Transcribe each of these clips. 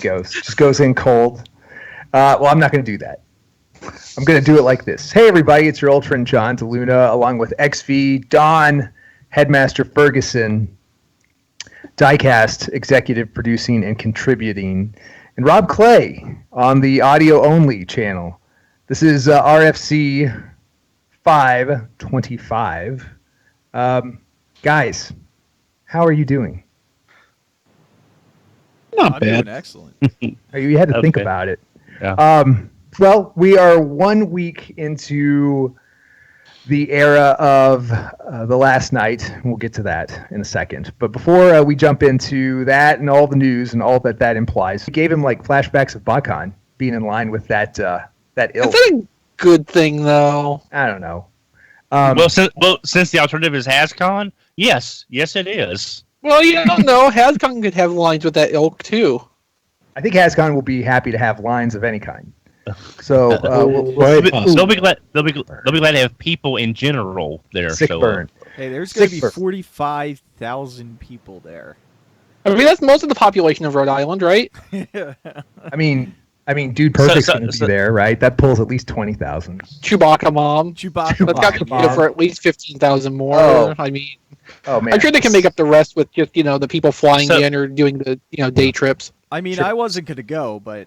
just goes. Just goes in cold. Well, I'm not going to do that. I'm going to do it like this. Hey, everybody, it's your old friend John DeLuna, along with XV, Don, Headmaster Ferguson, Diecast, executive producing and contributing, and Rob Clay on the audio-only channel. This is RFC 525. Guys, how are you doing? Not bad. Doing excellent. You had to think about it. Yeah. Well, we are 1 week into the era of the last night. We'll get to that in a second. But before we jump into that and all the news and all that implies, we gave him like flashbacks of BotCon being in line with that ilk. Is that a good thing, though? I don't know. Since the alternative is HasCon, yes, it is. Well, you don't know. HasCon could have lines with that ilk, too. I think HasCon will be happy to have lines of any kind. So they'll be glad to have people in general there. Sick burn. Hey, there's going to be 45,000 people there. I mean, that's most of the population of Rhode Island, right? I mean, Dude Perfect's going to be there, right? That pulls at least 20,000. Chewbacca Mom. Chewbacca That's got to be for at least 15,000 more. Oh. I mean, man. I'm sure they can make up the rest with just, the people flying in or doing the, day trips. I mean, Sure. I wasn't going to go, but,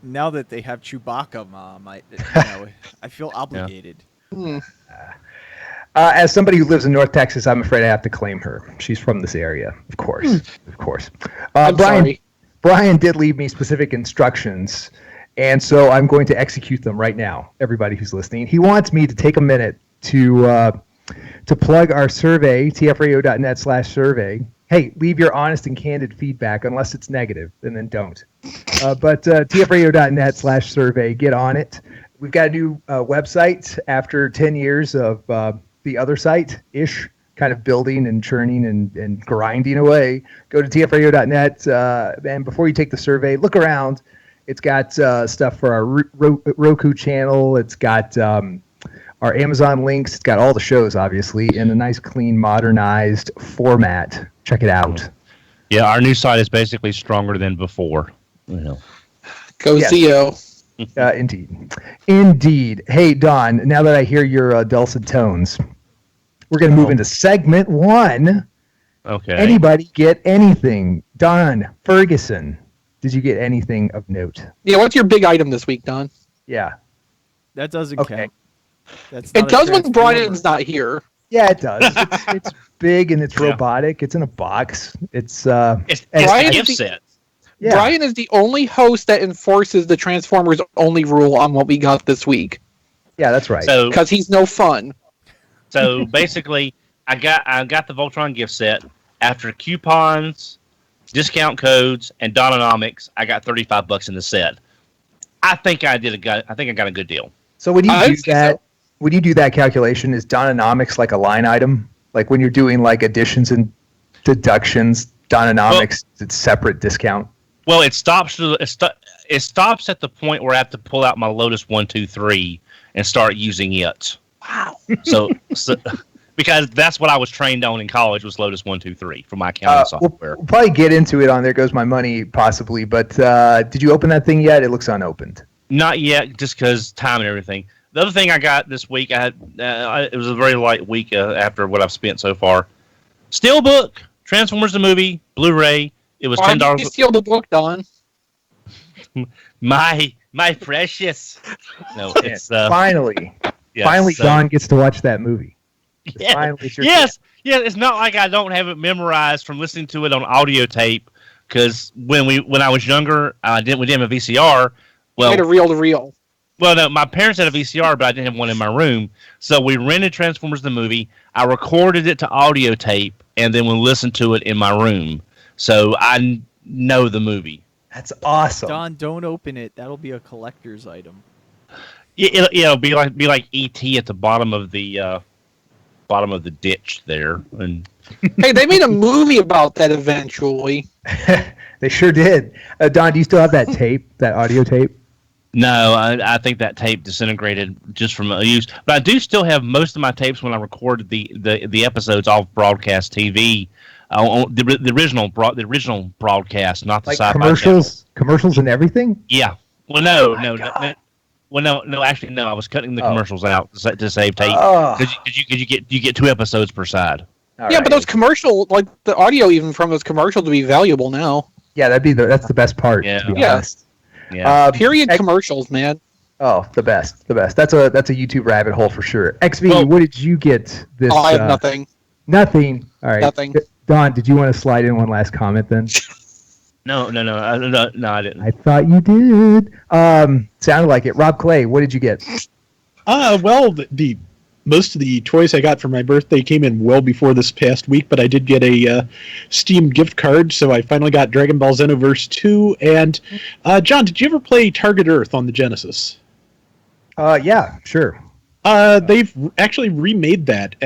now that they have Chewbacca Mom, I feel obligated. Yeah. As somebody who lives in North Texas, I'm afraid I have to claim her. She's from this area, of course. Of course. Sorry. Brian did leave me specific instructions, and so I'm going to execute them right now, everybody who's listening. He wants me to take a minute to plug our survey, tfradio.net/survey. Hey, leave your honest and candid feedback, unless it's negative, and then don't. But tfradio.net/survey, get on it. We've got a new website after 10 years of the other site-ish, kind of building and churning and grinding away. Go to tfradio.net, and before you take the survey, look around. It's got stuff for our Roku channel. It's got our Amazon links. It's got all the shows, obviously, in a nice, clean, modernized format. Check it out. Yeah, our new site is basically stronger than before. Go Yes. CO. Indeed. Hey, Don, now that I hear your dulcet tones, we're going to move into segment 1. Okay. Anybody get anything? Don Ferguson, did you get anything of note? Yeah, what's your big item this week, Don? Yeah. That doesn't Okay. count. That's It not a does when Transformer. Brian's not here. Yeah, it does. It's big and it's robotic. It's in a box. It's It's a Brian- gift set. yeah. Brian is the only host that enforces the Transformers only rule on what we got this week. Yeah, that's right. So Because he's no fun. basically, I got the Voltron gift set after coupons, discount codes, and Dononomics. I got $35 in the set. I think I got a good deal. So when you I'd do say that, so. when you do that calculation, is Dononomics like a line item? Like when you're doing like additions and deductions, Dononomics, it's separate discount. Well, it stops at the point where I have to pull out my Lotus 123 and start using it. Wow. So because that's what I was trained on in college was Lotus 123 for my accounting software. We'll probably get into it on There Goes My Money, possibly. But did you open that thing yet? It looks unopened. Not yet, just because time and everything. The other thing I got this week, it was a very light week after what I've spent so far. Steelbook, Transformers the movie, Blu-ray. It was Why $10. did you steal the book, Don? My precious. No, it's Finally, yes, finally, Don gets to watch that movie. Yeah. Finally, it's your Yes, yeah. It's not like I don't have it memorized from listening to it on audio tape. Because when I was younger, we didn't have a VCR. You had a reel-to-reel. Well, no, my parents had a VCR, but I didn't have one in my room. So we rented Transformers the movie. I recorded it to audio tape, and then we listened to it in my room. So I know the movie. That's awesome. Don, don't open it. That'll be a collector's item. It'll be like E.T. at the bottom of the ditch there. And Hey, they made a movie about that eventually. They sure did. Don, do you still have that tape, that audio tape? no, I think that tape disintegrated just from use. But I do still have most of my tapes when I recorded the episodes off broadcast TV. The original broadcast, not the Like sci-fi commercials and everything. channel. Yeah. Well, no. Actually, no. I was cutting the commercials out to save tape because you get 2 episodes per side. But those commercial, like the audio even from those commercials, would be valuable now. Yeah, that's the best part. Yeah. To be honest. Yeah. Period commercials, man. Oh, the best. That's a YouTube rabbit hole for sure. XV, what did you get this? I have nothing. Nothing. All right. Nothing. Don, did you want to slide in one last comment then? No, I didn't. I thought you did. Sounded like it. Rob Clay, what did you get? Well, the most of the toys I got for my birthday came in well before this past week, but I did get a Steam gift card, so I finally got Dragon Ball Xenoverse 2. And John, did you ever play Target Earth on the Genesis? Yeah, sure. They've actually remade that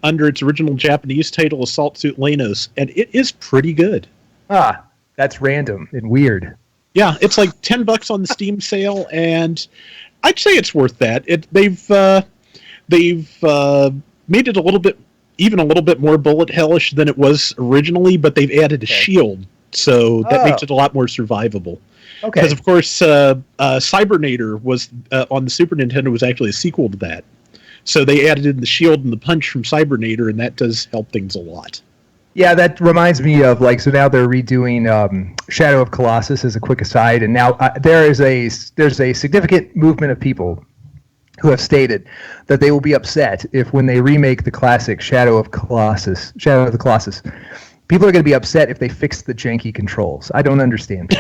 under its original Japanese title, Assault Suit Lanos, and it is pretty good. That's random and weird. Yeah, it's like $10 on the Steam sale, and I'd say it's worth that. They've made it a little bit more bullet hellish than it was originally, but they've added a shield, so that makes it a lot more survivable. Okay. Because of course, Cybernator was on the Super Nintendo was actually a sequel to that, so they added in the shield and the punch from Cybernator, and that does help things a lot. Yeah, that reminds me of so now they're redoing Shadow of Colossus as a quick aside, and now there's a significant movement of people who have stated that they will be upset if when they remake the classic Shadow of the Colossus, people are going to be upset if they fix the janky controls. I don't understand.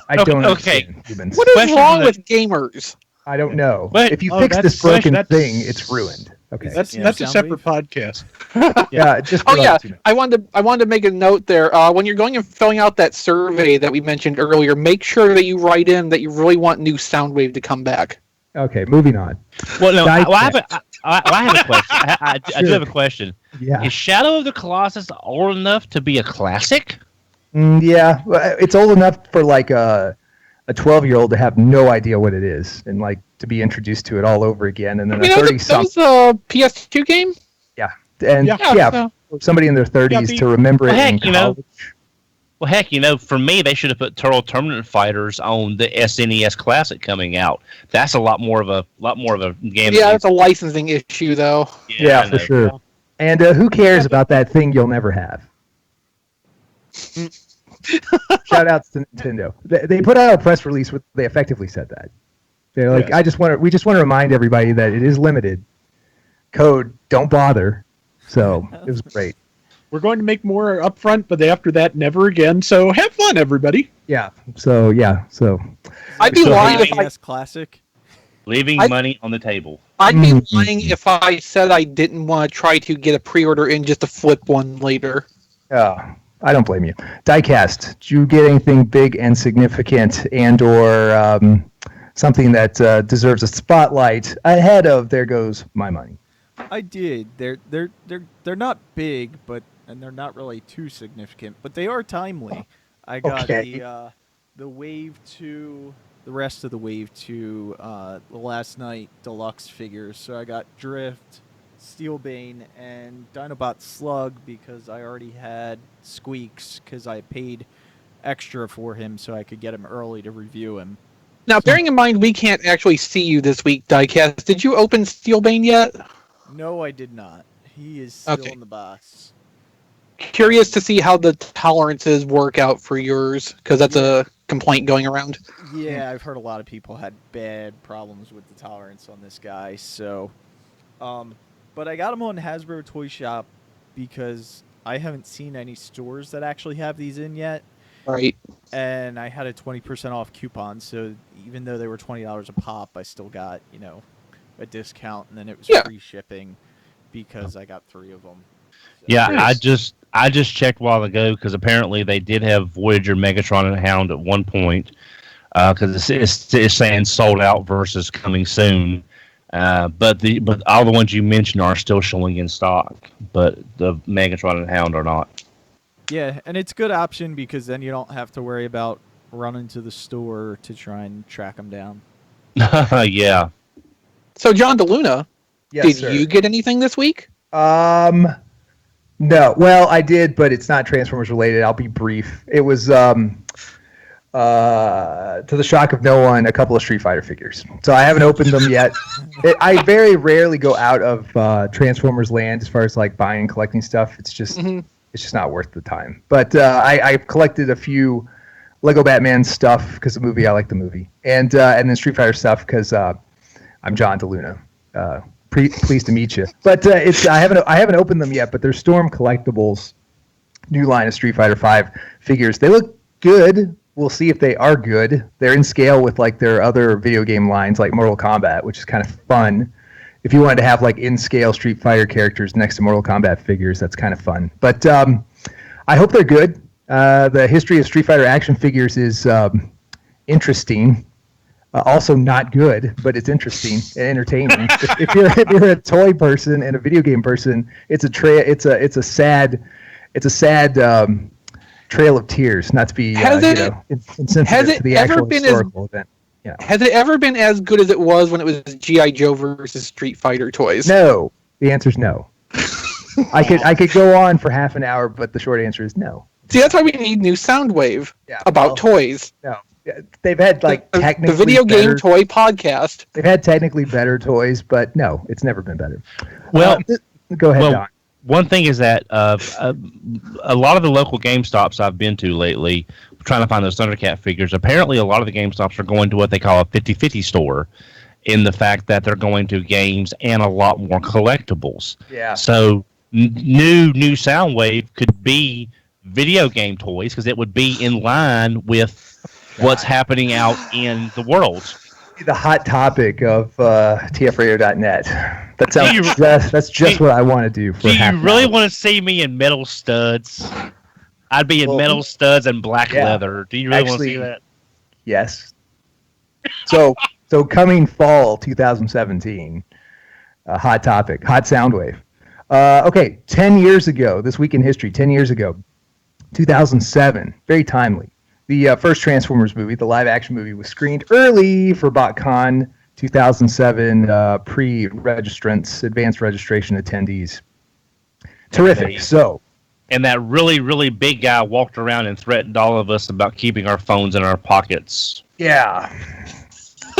I don't understand humans. What is wrong with gamers? I don't know. But- if you fix this broken thing, it's ruined. Okay. That's a separate podcast. Yeah. Just I wanted to make a note there. When you're going and filling out that survey that we mentioned earlier, make sure that you write in that you really want new Soundwave to come back. Okay, moving on. Well, no, I have a question. I do have a question. Yeah. Is Shadow of the Colossus old enough to be a classic? Yeah, it's old enough for like a 12-year-old to have no idea what it is and like to be introduced to it all over again, and then a 30-something. That was a PS2 game. Yeah, and for somebody in their 30s to remember it in college. Well, heck, for me, they should have put Turtle Tournament Fighters on the SNES Classic coming out. That's a lot more of a game. Yeah, it's a licensing issue, though. Yeah, for sure. And who cares about that thing you'll never have? Shout outs to Nintendo. They put out a press release where they effectively said that. They're like, Yes. we just want to remind everybody that it is limited. Code, don't bother. So it was great. We're going to make more upfront, but after that, never again. So have fun, everybody. Yeah. So I'd be lying if I Classic. Leaving money on the table. I'd be lying if I said I didn't want to try to get a pre-order in just to flip one later. I don't blame you. Diecast, did you get anything big and significant or something that deserves a spotlight ahead of There Goes My Money? I did. They're not big, and they're not really too significant, but they are timely. I got the Wave 2, the rest of the Wave 2 the last night deluxe figures. So I got Drift, Steelbane, and Dinobot Slug because I already had Squeaks because I paid extra for him so I could get him early to review him. Now, bearing in mind we can't actually see you this week, Diecast, did you open Steelbane yet? No, I did not. He is still in the box. Curious to see how the tolerances work out for yours, because that's a complaint going around. Yeah, I've heard a lot of people had bad problems with the tolerance on this guy, so... but I got him on Hasbro Toy Shop because I haven't seen any stores that actually have these in yet. Right. And I had a 20% off coupon, so even though they were $20 a pop, I still got, a discount, and then it was free shipping because I got 3 of them. So. Yeah, I just checked a while ago because apparently they did have Voyager, Megatron, and Hound at one point because it's saying sold out versus coming soon. But all the ones you mentioned are still showing in stock, but the Megatron and Hound are not. Yeah, and it's a good option because then you don't have to worry about running to the store to try and track them down. Yeah. So, John DeLuna, Yes, did sir. you get anything this week? No, No, well, I did, but it's not Transformers related. I'll be brief. It was, to the shock of no one, a couple of Street Fighter figures. So I haven't opened them yet. I very rarely go out of Transformers land as far as like buying and collecting stuff. It's just not worth the time. But I've collected a few Lego Batman stuff because the movie. I like the movie, and then Street Fighter stuff because I'm John DeLuna. Pleased to meet you. But I haven't opened them yet. But they're Storm Collectibles, new line of Street Fighter V figures. They look good. We'll see if they are good. They're in scale with like their other video game lines, like Mortal Kombat, which is kind of fun. If you wanted to have like in scale Street Fighter characters next to Mortal Kombat figures, that's kind of fun. But I hope they're good. The history of Street Fighter action figures is interesting. Also not good, but it's interesting and entertaining. if you're a toy person and a video game person, it's a sad trail of tears. Not to be insensitive to the actual historical event. Yeah. Has it ever been as good as it was when it was G.I. Joe versus Street Fighter toys? No. The answer is no. I could go on for half an hour, but the short answer is no. See, that's why we need new Soundwave about toys. No. They've had like technically the video game toy podcast. They've had technically better toys, but no, it's never been better. Well, go ahead, Don. One thing is that a lot of the local GameStops I've been to lately, trying to find those Thundercat figures, apparently a lot of the GameStops are going to what they call a 50-50 store, in the fact that they're going to games and a lot more collectibles. Yeah. So new Soundwave could be video game toys because it would be in line with what's happening out in the world. The hot topic of TFRadio.net. That's just what I want to do. Do you really want to see me in metal studs? I'd be in metal studs and black leather. Do you really want to see that? Yes. So coming fall 2017, hot topic, hot Soundwave. Okay, 10 years ago, this week in history, 10 years ago, 2007, very timely. The first Transformers movie, the live-action movie, was screened early for BotCon 2007 pre-registrants, advanced registration attendees. Terrific. And that really, really big guy walked around and threatened all of us about keeping our phones in our pockets. Yeah.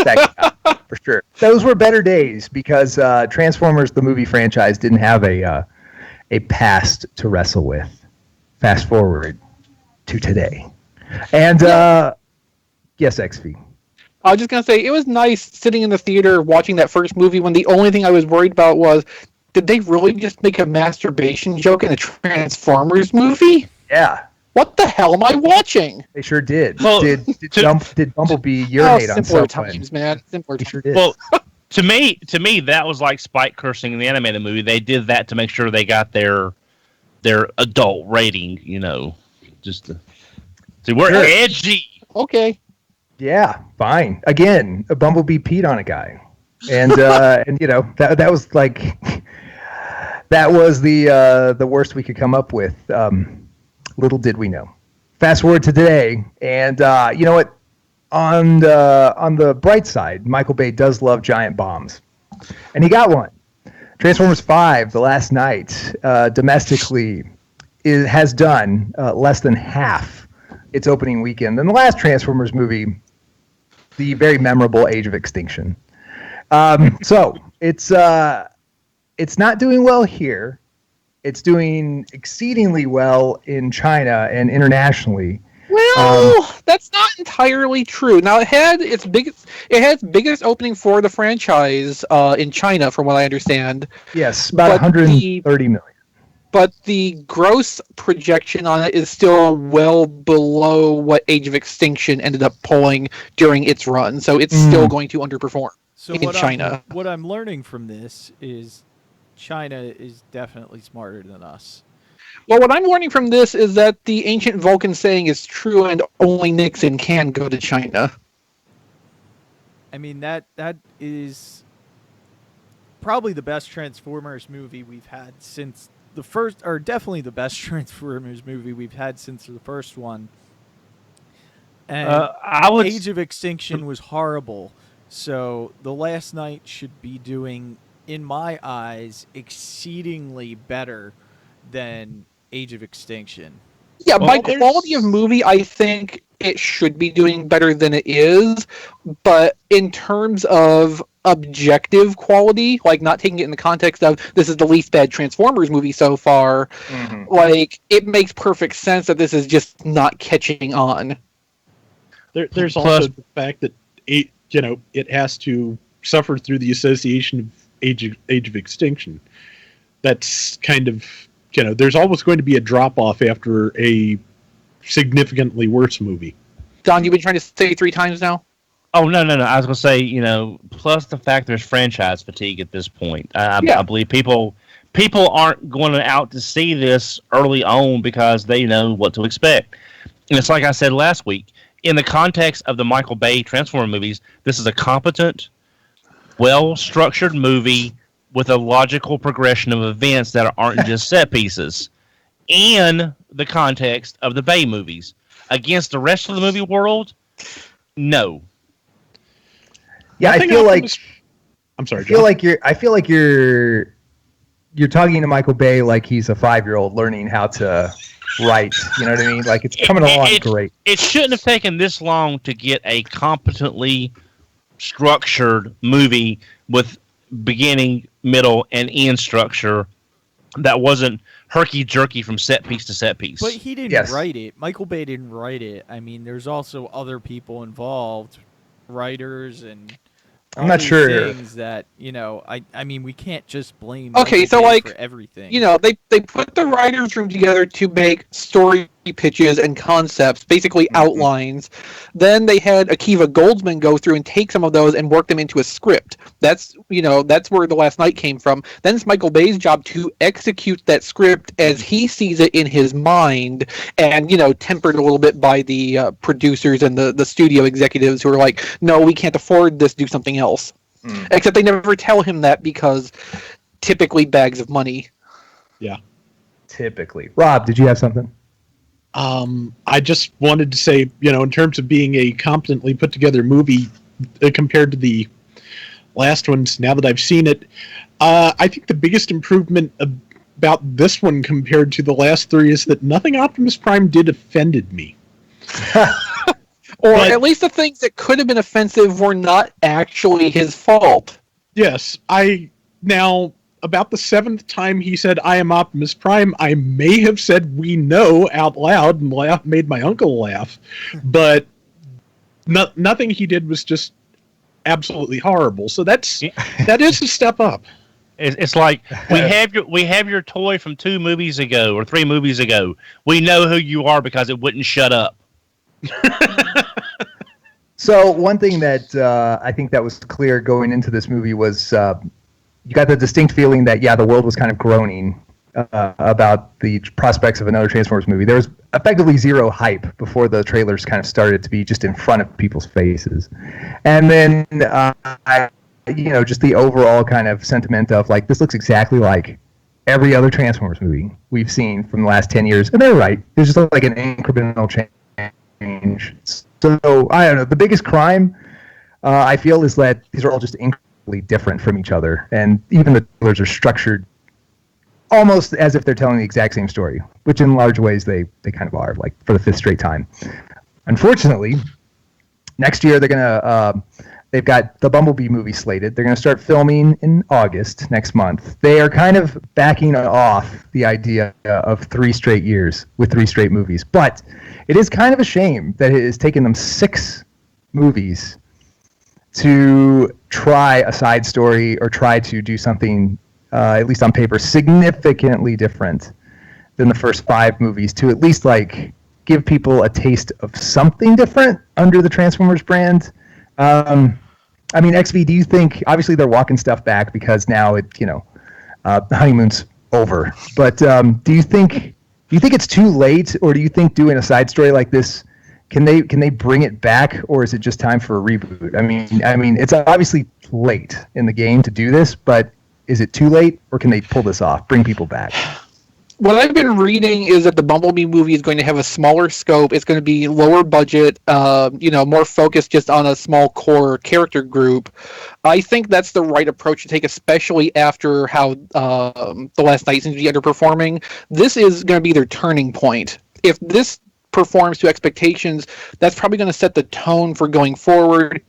That guy, for sure. Those were better days because Transformers, the movie franchise, didn't have a past to wrestle with. Fast forward to today. And, yes, XV. I was just going to say, it was nice sitting in the theater watching that first movie when the only thing I was worried about was, did they really just make a masturbation joke in a Transformers movie? Yeah. What the hell am I watching? They sure did. Well, did Bumblebee urinate on simpler someone? times, man. Simpler They times. sure did. Well, to me, that was like Spike cursing in the animated movie. They did that to make sure they got their adult rating, just to... See, we're edgy. Okay. Yeah, fine. Again, a Bumblebee peed on a guy, and that was like that was the worst we could come up with. Little did we know. Fast forward to today, and you know what? On the bright side, Michael Bay does love giant bombs, and he got one. Transformers 5, The Last Night, domestically, has done less than half its opening weekend than the last Transformers movie, the very memorable Age of Extinction. So it's not doing well here. It's doing exceedingly well in China and internationally. Well, that's not entirely true. Now it had its biggest opening for the franchise in China, from what I understand. Yes, about 130 million. But the gross projection on it is still well below what Age of Extinction ended up pulling during its run, so it's still going to underperform in China. What I'm learning from this is China is definitely smarter than us. Well, what I'm learning from this is that the ancient Vulcan saying is true, and only Nixon can go to China. I mean, that is probably the best Transformers movie we've had since the first, or definitely the best Transformers movie we've had since the first one. And Age of Extinction was horrible, so The Last Night should be doing, in my eyes, exceedingly better than Age of Extinction. Yeah, by quality of movie, I think it should be doing better than it is. But in terms of objective quality, like not taking it in the context of this is the least bad Transformers movie so far, like it makes perfect sense that this is just not catching on. There's also the fact that it has to suffer through the association of Age of Extinction. That's kind of there's always going to be a drop off after a significantly worse movie. Don, you've been trying to say 3 times now? Oh, no. I was going to say, plus the fact there's franchise fatigue at this point. I believe people aren't going out to see this early on because they know what to expect. And it's like I said last week, in the context of the Michael Bay Transformer movies, this is a competent, well-structured movie with a logical progression of events that aren't just set pieces. In the context of the Bay movies. Against the rest of the movie world, no. Yeah, I feel like I'm sorry. I feel like you're talking to Michael Bay like he's a 5-year-old learning how to write. You know what I mean? Like it's coming along great. It shouldn't have taken this long to get a competently structured movie with beginning, middle, and end structure that wasn't herky-jerky from set piece to set piece. But he didn't write it. Michael Bay didn't write it. I mean, there's also other people involved, writers and I'm not sure things that I mean, we can't just blame. Okay, Michael so Bay for everything. They put the writers' room together to make story pitches and concepts, basically outlines. Then they had Akiva Goldsman go through and take some of those and work them into a script. That's where The Last Night came from. Then it's Michael Bay's job to execute that script as he sees it in his mind, and tempered a little bit by the producers and the studio executives who are like, no, we can't afford this, do something else. Except they never tell him that because typically bags of money. Yeah. Typically. Rob, did you have something? I just wanted to say, in terms of being a competently put together movie compared to the last ones, now that I've seen it, I think the biggest improvement about this one compared to the last 3 is that nothing Optimus Prime did offended me. Or at least the things that could have been offensive were not actually his fault. Yes, about the 7th time he said, I am Optimus Prime, I may have said we know out loud and made my uncle laugh. But nothing he did was just absolutely horrible. So that is a step up. It's like, we have your toy from 2 movies ago or 3 movies ago. We know who you are because it wouldn't shut up. So one thing that I think that was clear going into this movie was you got the distinct feeling that, the world was kind of groaning about the prospects of another Transformers movie. There was effectively zero hype before the trailers kind of started to be just in front of people's faces. And then, just the overall kind of sentiment of, like, this looks exactly like every other Transformers movie we've seen from the last 10 years. And they're right. There's just like an incremental change. So, I don't know. The biggest crime, I feel, is that these are all just incredibly different from each other. And even the trailers are structured almost as if they're telling the exact same story, which in large ways they kind of are, like for the 5th straight time. Unfortunately, next year they've got the Bumblebee movie slated. They're going to start filming in August next month. They are kind of backing off the idea of 3 straight years with 3 straight movies. But it is kind of a shame that it has taken them 6 movies to try a side story or try to do something, at least on paper, significantly different than the first 5 movies to at least like give people a taste of something different under the Transformers brand. I mean, XV, do you think, obviously they're walking stuff back because now the honeymoon's over, but do you think it's too late, or do you think doing a side story like this, can they bring it back, or is it just time for a reboot? I mean, it's obviously late in the game to do this, but is it too late, or can they pull this off, bring people back? What I've been reading is that the Bumblebee movie is going to have a smaller scope. It's going to be lower budget, more focused just on a small core character group. I think that's the right approach to take, especially after how The Last Knight seems to be underperforming. This is going to be their turning point. If this performs to expectations, that's probably going to set the tone for going forward.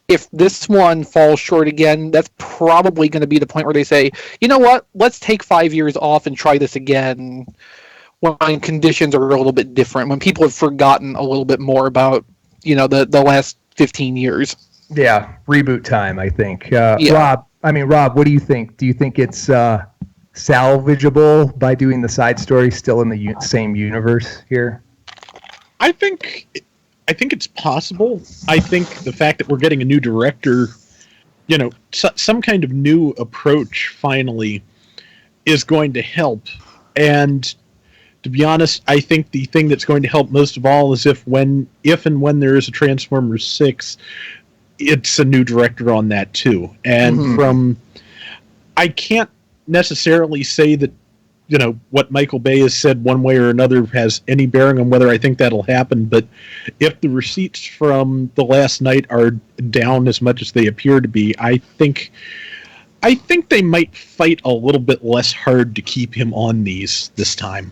If this one falls short again, that's probably going to be the point where they say, you know what, let's take 5 years off and try this again when conditions are a little bit different, when people have forgotten a little bit more about, the last 15 years. Yeah, reboot time, I think. Yeah. Rob, what do you think? Do you think it's salvageable by doing the side story still in the same universe here? I think it's possible. I think the fact that we're getting a new director, some kind of new approach finally is going to help. And to be honest, I think the thing that's going to help most of all is if and when there is a Transformers 6, it's a new director on that too. And I can't necessarily say that what Michael Bay has said one way or another has any bearing on whether I think that'll happen, but if the receipts from The Last Knight are down as much as they appear to be, I think they might fight a little bit less hard to keep him on this time.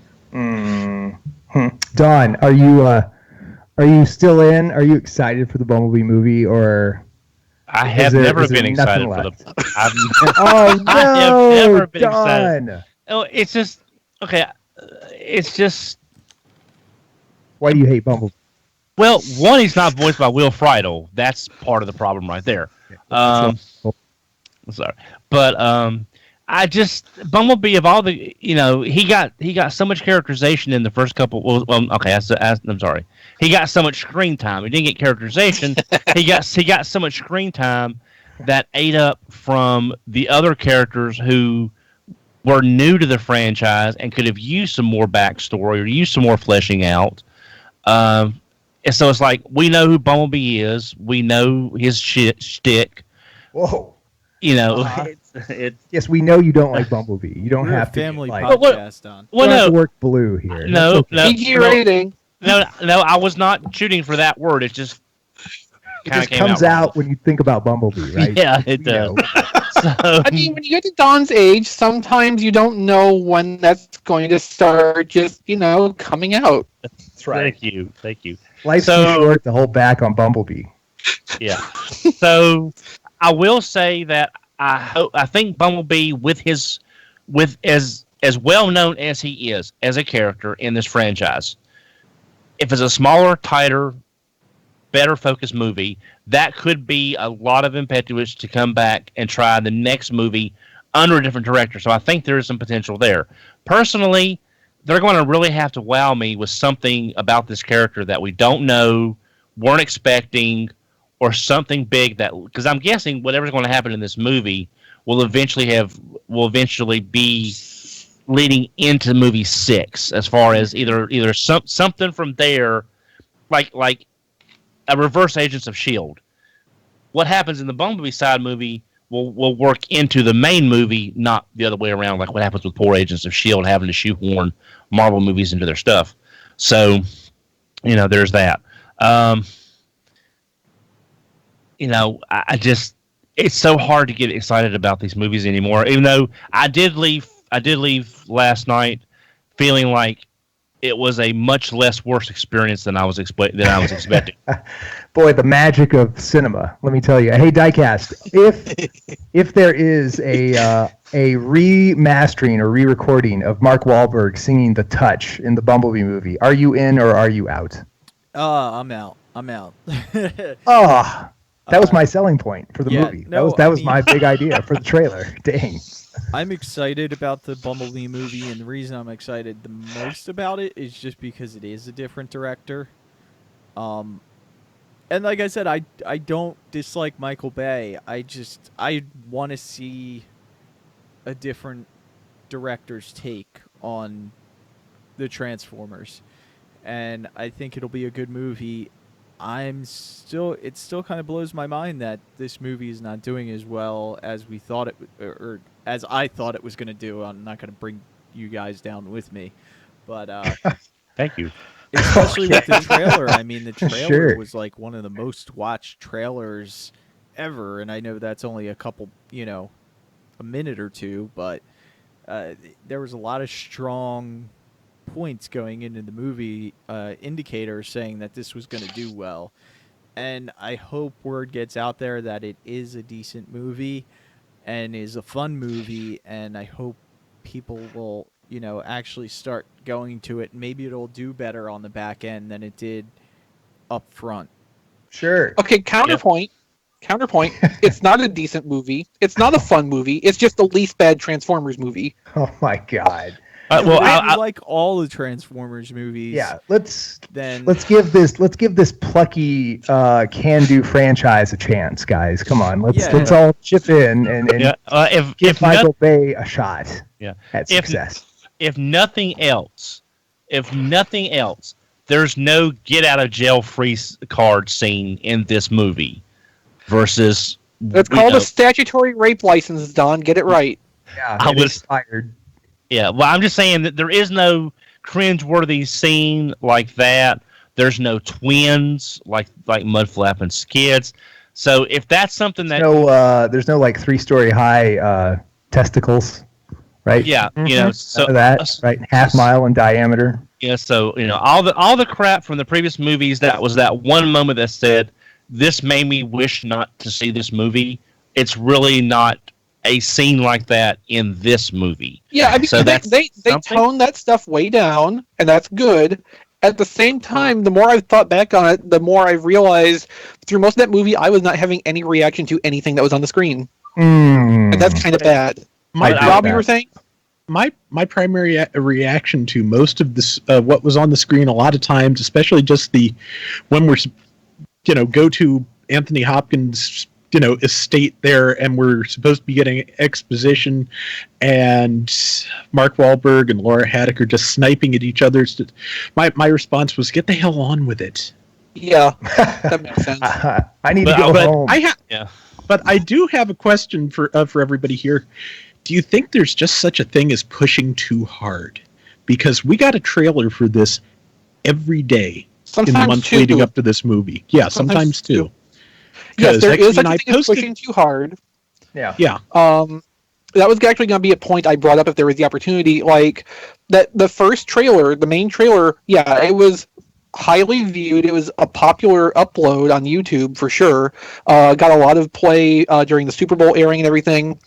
Don, are you still in? Are you excited for the Bumblebee movie, or I have never been excited for the. Oh no! I have never been Don. excited. Oh, it's just okay. It's just. Why do you hate Bumblebee? Well, one, he's not voiced by Will Friedle. That's part of the problem right there. Sorry, but I just Bumblebee of all the he got so much characterization in the first couple. Well, okay, I'm sorry. He got so much screen time. He didn't get characterization. he got so much screen time that ate up from the other characters who were new to the franchise and could have used some more backstory or used some more fleshing out. And so it's like, we know who Bumblebee is. We know his shtick. Whoa. It's yes, we know you don't like Bumblebee. You don't have a family to like, podcast on. Well, no, to work blue here. No, PG rating. No, I was not shooting for that word. It just kind of comes out when you think about Bumblebee, right? Yeah, it does. I mean, when you get to Don's age, sometimes you don't know when that's going to start just, coming out. That's right. Thank you. Life's too short to hold back on Bumblebee. Yeah. So I will say that I think Bumblebee, as well known as he is as a character in this franchise, if it's a smaller, tighter, better focused movie, that could be a lot of impetus to come back and try the next movie under a different director. So I think there is some potential there. Personally, they're going to really have to wow me with something about this character that we don't know, weren't expecting, or something big because I'm guessing whatever's going to happen in this movie will eventually be leading into movie 6, as far as either something from there, like a reverse Agents of S.H.I.E.L.D. What happens in the Bumblebee side movie will work into the main movie, not the other way around, like what happens with poor Agents of S.H.I.E.L.D. having to shoehorn Marvel movies into their stuff. So, there's that. I just, it's so hard to get excited about these movies anymore, even though I did leave last night feeling like it was a much less worse experience than I was expecting. Boy, the magic of cinema. Let me tell you. Hey, Diecast, if there is a remastering or re-recording of Mark Wahlberg singing "The Touch" in the Bumblebee movie, are you in or are you out? I'm out. Oh, that was my selling point for the movie. That was my big idea for the trailer. Dang. I'm excited about the Bumblebee movie, and the reason I'm excited the most about it is just because it is a different director. And like I said, I don't dislike Michael Bay. I want to see a different director's take on the Transformers, and I think it'll be a good movie. It still kind of blows my mind that this movie is not doing as well as we thought it or as I thought it was going to do. I'm not going to bring you guys down with me. But Thank you. especially with the trailer. I mean, the trailer Sure. was like one of the most watched trailers ever, and I know that's only a couple, a minute or two, but there was a lot of strong points going into the movie, indicators saying that this was going to do well. And I hope word gets out there that it is a decent movie and is a fun movie, and I hope people will, actually start going to it. Maybe it'll do better on the back end than it did up front. Sure. Okay, counterpoint. Counterpoint. It's not a decent movie. It's not a fun movie. It's just the least bad Transformers movie. Oh my God. Well, I like all the Transformers movies. Yeah, let's Then give this plucky can-do franchise a chance, guys. Come on, let's all chip in and give Michael Bay a shot. Yeah. At success. If nothing else, there's no get out of jail free card scene in this movie. Versus, it's called a statutory rape license, Don. Get it right. Yeah, I was fired. Yeah, well, I'm just saying that there is no cringeworthy scene like that. There's no twins like Mudflap and Skids. So if that's something that there's no like 3-story high testicles, right? Yeah, so that right, half mile in diameter. Yeah, so all the crap from the previous movies. That was that one moment that said, "This made me wish not to see this movie." It's really not a scene like that in this movie. Yeah, I mean, so they tone that stuff way down, and that's good. At the same time, the more I've thought back on it, the more I've realized through most of that movie, I was not having any reaction to anything that was on the screen. And that's kind of bad. Rob, you were saying? My primary reaction to most of this, what was on the screen a lot of times, especially just when we're, go to Anthony Hopkins' estate there, and we're supposed to be getting exposition, and Mark Wahlberg and Laura Haddock are just sniping at each other. My response was, "Get the hell on with it." Yeah, that makes sense. I need to go home. But I do have a question for everybody here. Do you think there's just such a thing as pushing too hard? Because we got a trailer for this every day in the month leading up to this movie. Yeah, sometimes too. Yes, there is such a thing as pushing too hard. Yeah. Yeah. That was actually going to be a point I brought up if there was the opportunity. Like, that the first trailer, the main trailer, yeah, it was highly viewed. It was a popular upload on YouTube for sure. Got a lot of play during the Super Bowl airing and everything.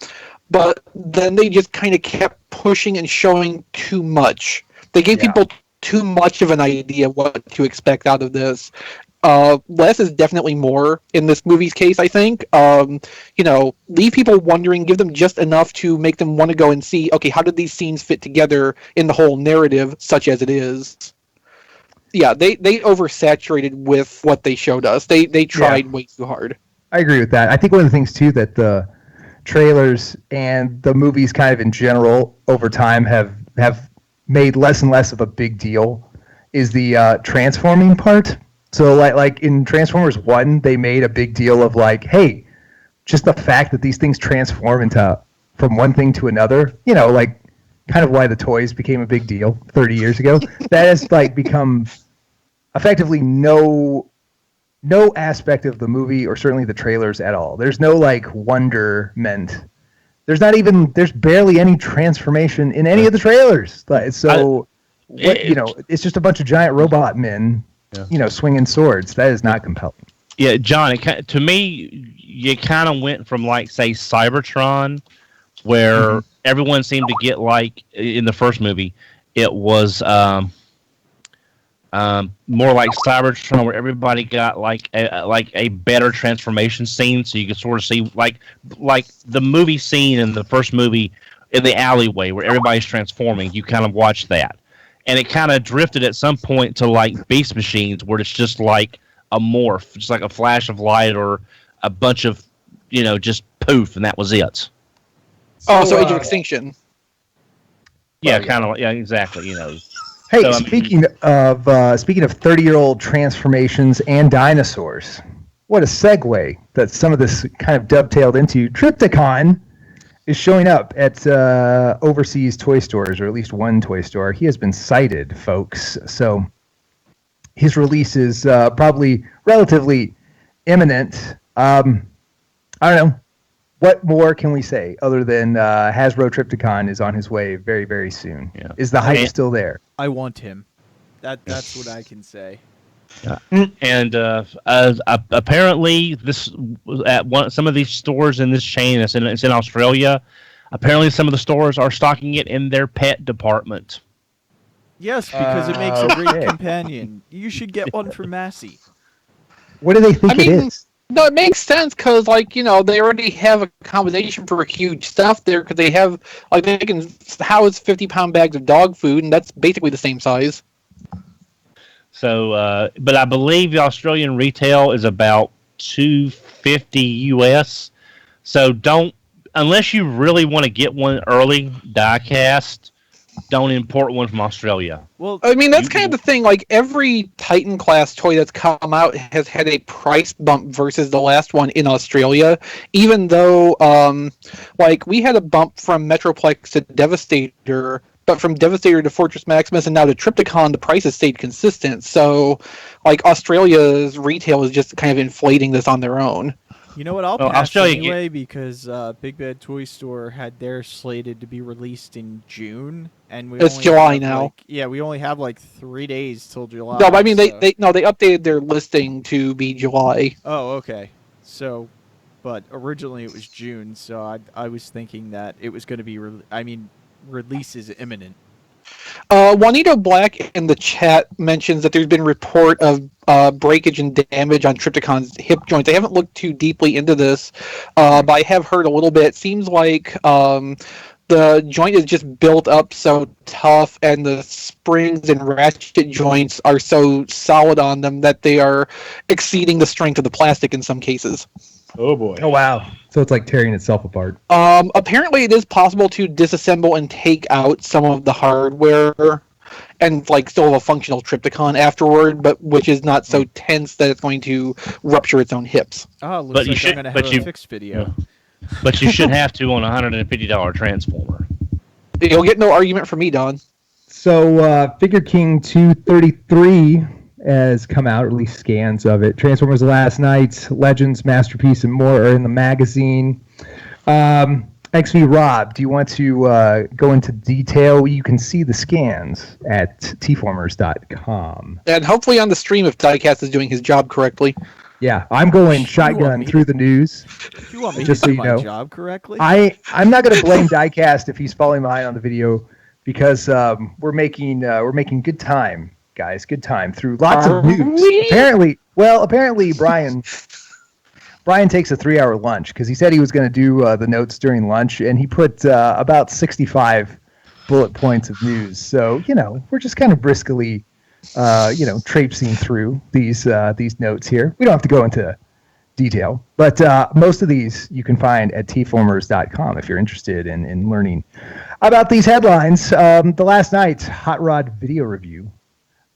But then they just kind of kept pushing and showing too much. They gave people too much of an idea of what to expect out of this. Less is definitely more in this movie's case, I think. Leave people wondering, give them just enough to make them want to go and see, okay, how did these scenes fit together in the whole narrative, such as it is? Yeah, they oversaturated with what they showed us. They tried way too hard. I agree with that. I think one of the things, too, that the trailers and the movies kind of in general over time have made less and less of a big deal is the transforming part. So like in Transformers 1, they made a big deal of like, hey, just the fact that these things transform from one thing to another, like kind of why the toys became a big deal 30 years ago. That has like become effectively no aspect of the movie or certainly the trailers at all. There's no like wonderment. There's barely any transformation in any of the trailers. It's just a bunch of giant robot men. Swinging swords. That is not compelling. Yeah, John, to me, you kind of went from, like, say, Cybertron, where everyone seemed to get, like, in the first movie, it was more like Cybertron, where everybody got, like a better transformation scene, so you could sort of see, like the movie scene in the first movie in the alleyway, where everybody's transforming. You kind of watch that. And it kind of drifted at some point to like Beast Machines, where it's just like a morph, just like a flash of light or a bunch of, just poof, and that was it. So Age of Extinction. Yeah, kind of. Yeah, exactly. Hey, so, speaking of 30-year-old transformations and dinosaurs, what a segue that some of this kind of dovetailed into. Trypticon is showing up at overseas toy stores, or at least one toy store. He has been cited, folks. So his release is probably relatively imminent. I don't know. What more can we say other than Hasbro Trypticon is on his way very, very soon? Yeah. Is the hype still there? I want him. That's what I can say. And apparently, this at some of these stores in this chain, it's in Australia. Apparently, some of the stores are stocking it in their pet department. Yes, because it makes a great companion. You should get one for Massey. What do they think it is? No, it makes sense because, like, you know, they already have a combination for huge stuff there because they have, like, they can house 50-pound bags of dog food, and that's basically the same size. So, but I believe the Australian retail is about $250 US. So unless you really want to get one early die-cast, don't import one from Australia. Well, I mean, that's kind of the thing. Like, every Titan class toy that's come out has had a price bump versus the last one in Australia. Even though, like, we had a bump from Metroplex to Devastator, but from Devastator to Fortress Maximus and now to Trypticon, the price has stayed consistent. So, like, Australia's retail is just kind of inflating this on their own. You know what? I'll pass anyway because Big Bad Toy Store had theirs slated to be released in June, and it's July now. We only have like 3 days till July. No, but I mean they updated their listing to be July. Oh, okay. So, but originally it was June, so I was thinking that it was going to be. Release is imminent. Juanito Black in the chat mentions that there's been report of breakage and damage on Trypticon's hip joints. I haven't looked too deeply into this, but I have heard a little bit. It seems like the joint is just built up so tough, and the springs and ratchet joints are so solid on them that they are exceeding the strength of the plastic in some cases. Oh boy. Oh wow. So it's like tearing itself apart. Apparently it is possible to disassemble and take out some of the hardware and like still have a functional Trypticon afterward, but which is not so tense that it's going to rupture its own hips. Looks like I'm going to have a fixed video. But you should have to on a $150 transformer. You'll get no argument from me, Don. So Figure King 233 has come out, or at least scans of it. Transformers Last Night, Legends, Masterpiece, and more are in the magazine. XV Rob, do you want to go into detail? You can see the scans at tformers.com. And hopefully on the stream if Diecast is doing his job correctly. Yeah, I'm going shotgun through the news. You want me just to so do you my know. job correctly? I'm not going to blame Diecast if he's falling behind on the video, because we're making good time, guys. Good time through lots of news. Apparently Brian takes a 3-hour lunch because he said he was going to do the notes during lunch, and he put about 65 bullet points of news. So we're just kind of briskly traipsing through these notes here. We don't have to go into detail, but most of these you can find at tformers.com if you're interested in learning about these headlines. The Last Night Hot Rod video review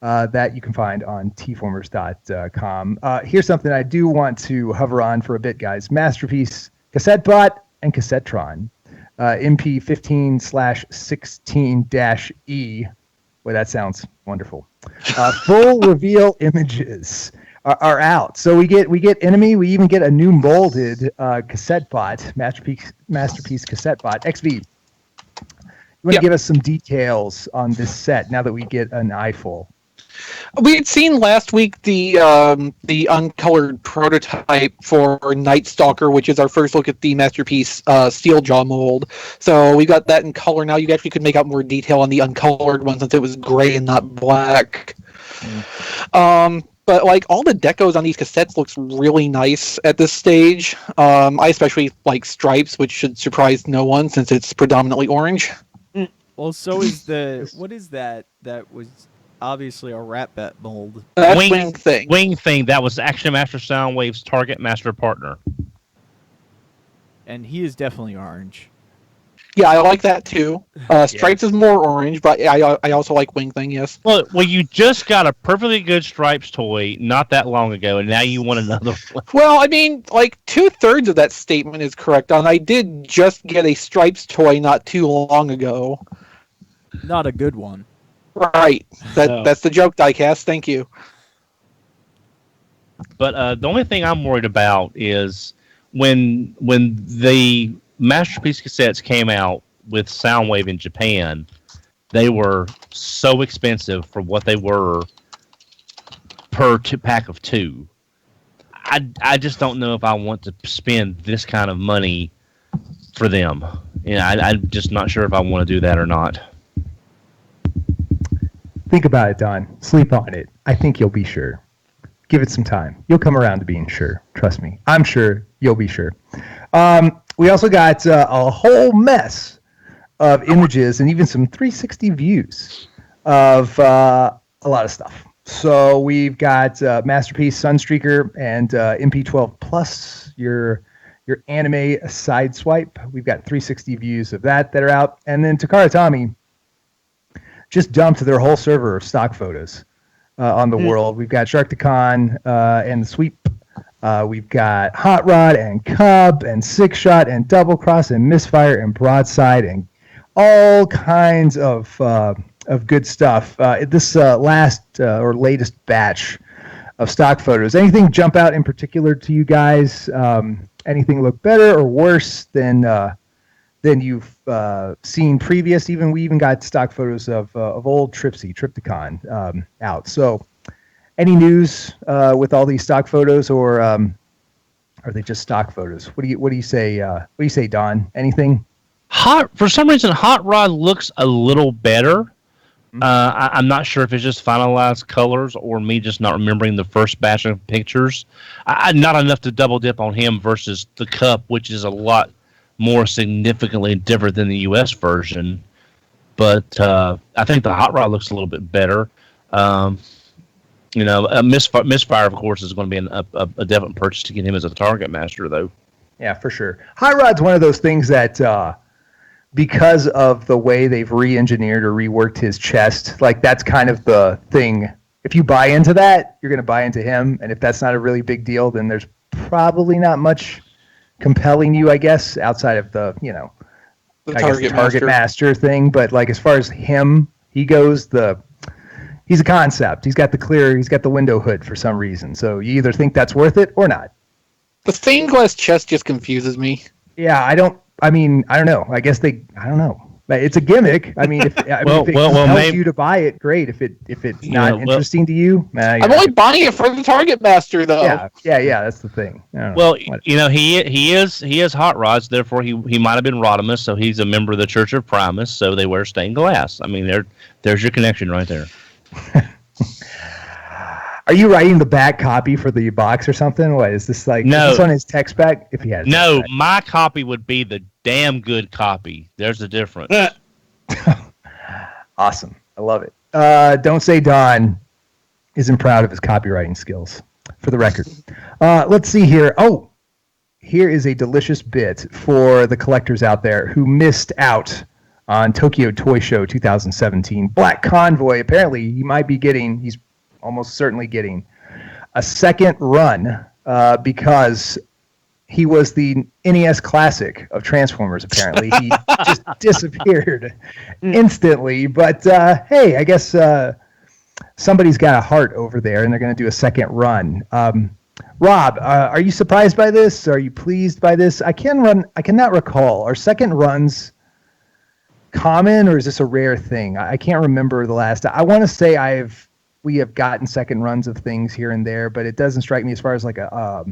that you can find on tformers.com. Here's something I do want to hover on for a bit, guys. Masterpiece, Cassette Bot, and Cassettron. MP15/16-E. Boy, that sounds wonderful. Full reveal images are out. So we get Enemy. We even get a new molded cassette bot, Masterpiece Cassette Bot. XV, you want to give us some details on this set now that we get an eyeful? We had seen last week the uncolored prototype for Night Stalker, which is our first look at the Masterpiece Steeljaw mold. So we got that in color now. You actually could make out more detail on the uncolored one since it was gray and not black. But like all the decos on these cassettes looks really nice at this stage. I especially like stripes, which should surprise no one since it's predominantly orange. Well, so is what is that? That was obviously a Rat Bat mold. That's Wingthing. Wingthing, that was Action Master Soundwave's Target Master partner. And he is definitely orange. Yeah, I like that too. Stripes is more orange, but I also like Wingthing, yes. Well, you just got a perfectly good Stripes toy not that long ago, and now you want another one. Well, I mean, like 2/3 of that statement is correct. And I did just get a Stripes toy not too long ago. Not a good one. Right. That's the joke, Diecast. Thank you. But the only thing I'm worried about is when the Masterpiece cassettes came out with Soundwave in Japan, they were so expensive for what they were per pack of 2. I just don't know if I want to spend this kind of money for them. I'm just not sure if I want to do that or not. Think about it, Don. Sleep on it. I think you'll be sure. Give it some time. You'll come around to being sure. Trust me. I'm sure you'll be sure. We also got a whole mess of images and even some 360 views of a lot of stuff. So we've got Masterpiece, Sunstreaker, and MP12 Plus, your anime sideswipe. We've got 360 views of that are out. And then Takara Tomy just dumped their whole server of stock photos on the world. We've got Trypticon and the Sweep. We've got Hot Rod and Cub and Six Shot and Double Cross and Misfire and Broadside and all kinds of good stuff. This last or latest batch of stock photos. Anything jump out in particular to you guys? Anything look better or worse than you've seen previous? We even got stock photos of old Trypticon out. So, any news with all these stock photos, or are they just stock photos? What do you say? What do you say, Don? Anything? For some reason, Hot Rod looks a little better. I'm not sure if it's just finalized colors or me just not remembering the first batch of pictures. Not enough to double dip on him versus the Cup, which is a lot more significantly different than the U.S. version. But I think the Hot Rod looks a little bit better. Misfire, of course, is going to be a definite purchase to get him as a target master, though. Yeah, for sure. Hot Rod's one of those things that, because of the way they've re-engineered or reworked his chest, like that's kind of the thing. If you buy into that, you're going to buy into him. And if that's not a really big deal, then there's probably not much compelling you, I guess, outside of the target master thing. But like as far as him, he goes, he's a concept. He's got the window hood for some reason. So you either think that's worth it or not. The stained glass chest just confuses me. Yeah, I don't know. I guess I don't know. It's a gimmick. I mean, if it compels you to buy it, great. If it's not interesting to you, I'm only buying it for the target master, though. Yeah. That's the thing. Well, he is Hot Rods. Therefore, he might have been Rodimus, so he's a member of the Church of Primus. So they wear stained glass. I mean, there's your connection right there. Are you writing the back copy for the box or something? What is this like? No. Is this on his tech spec? If he had no, my copy would be the damn good copy. There's a difference. Awesome. I love it. Don't say Don isn't proud of his copywriting skills, for the record. Let's see here. Oh, here is a delicious bit for the collectors out there who missed out on Tokyo Toy Show 2017. Black Convoy, apparently he's almost certainly getting a second run because he was the NES classic of Transformers, apparently. He just disappeared instantly. But, hey, I guess somebody's got a heart over there, and they're going to do a second run. Rob, are you surprised by this? Are you pleased by this? I cannot recall. Are second runs common, or is this a rare thing? I can't remember the last. I want to say we have gotten second runs of things here and there, but it doesn't strike me as far as like a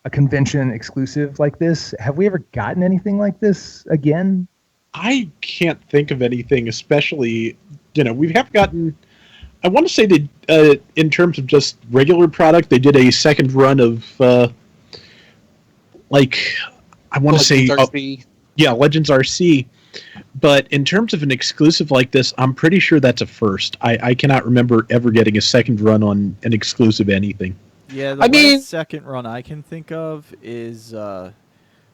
convention exclusive like this. Have we ever gotten anything like this again? I can't think of anything, especially, we have gotten, I want to say that in terms of just regular product, they did a second run of, I want to say, Legends RC. But in terms of an exclusive like this, I'm pretty sure that's a first. I cannot remember ever getting a second run on an exclusive anything. Yeah, the second run I can think of is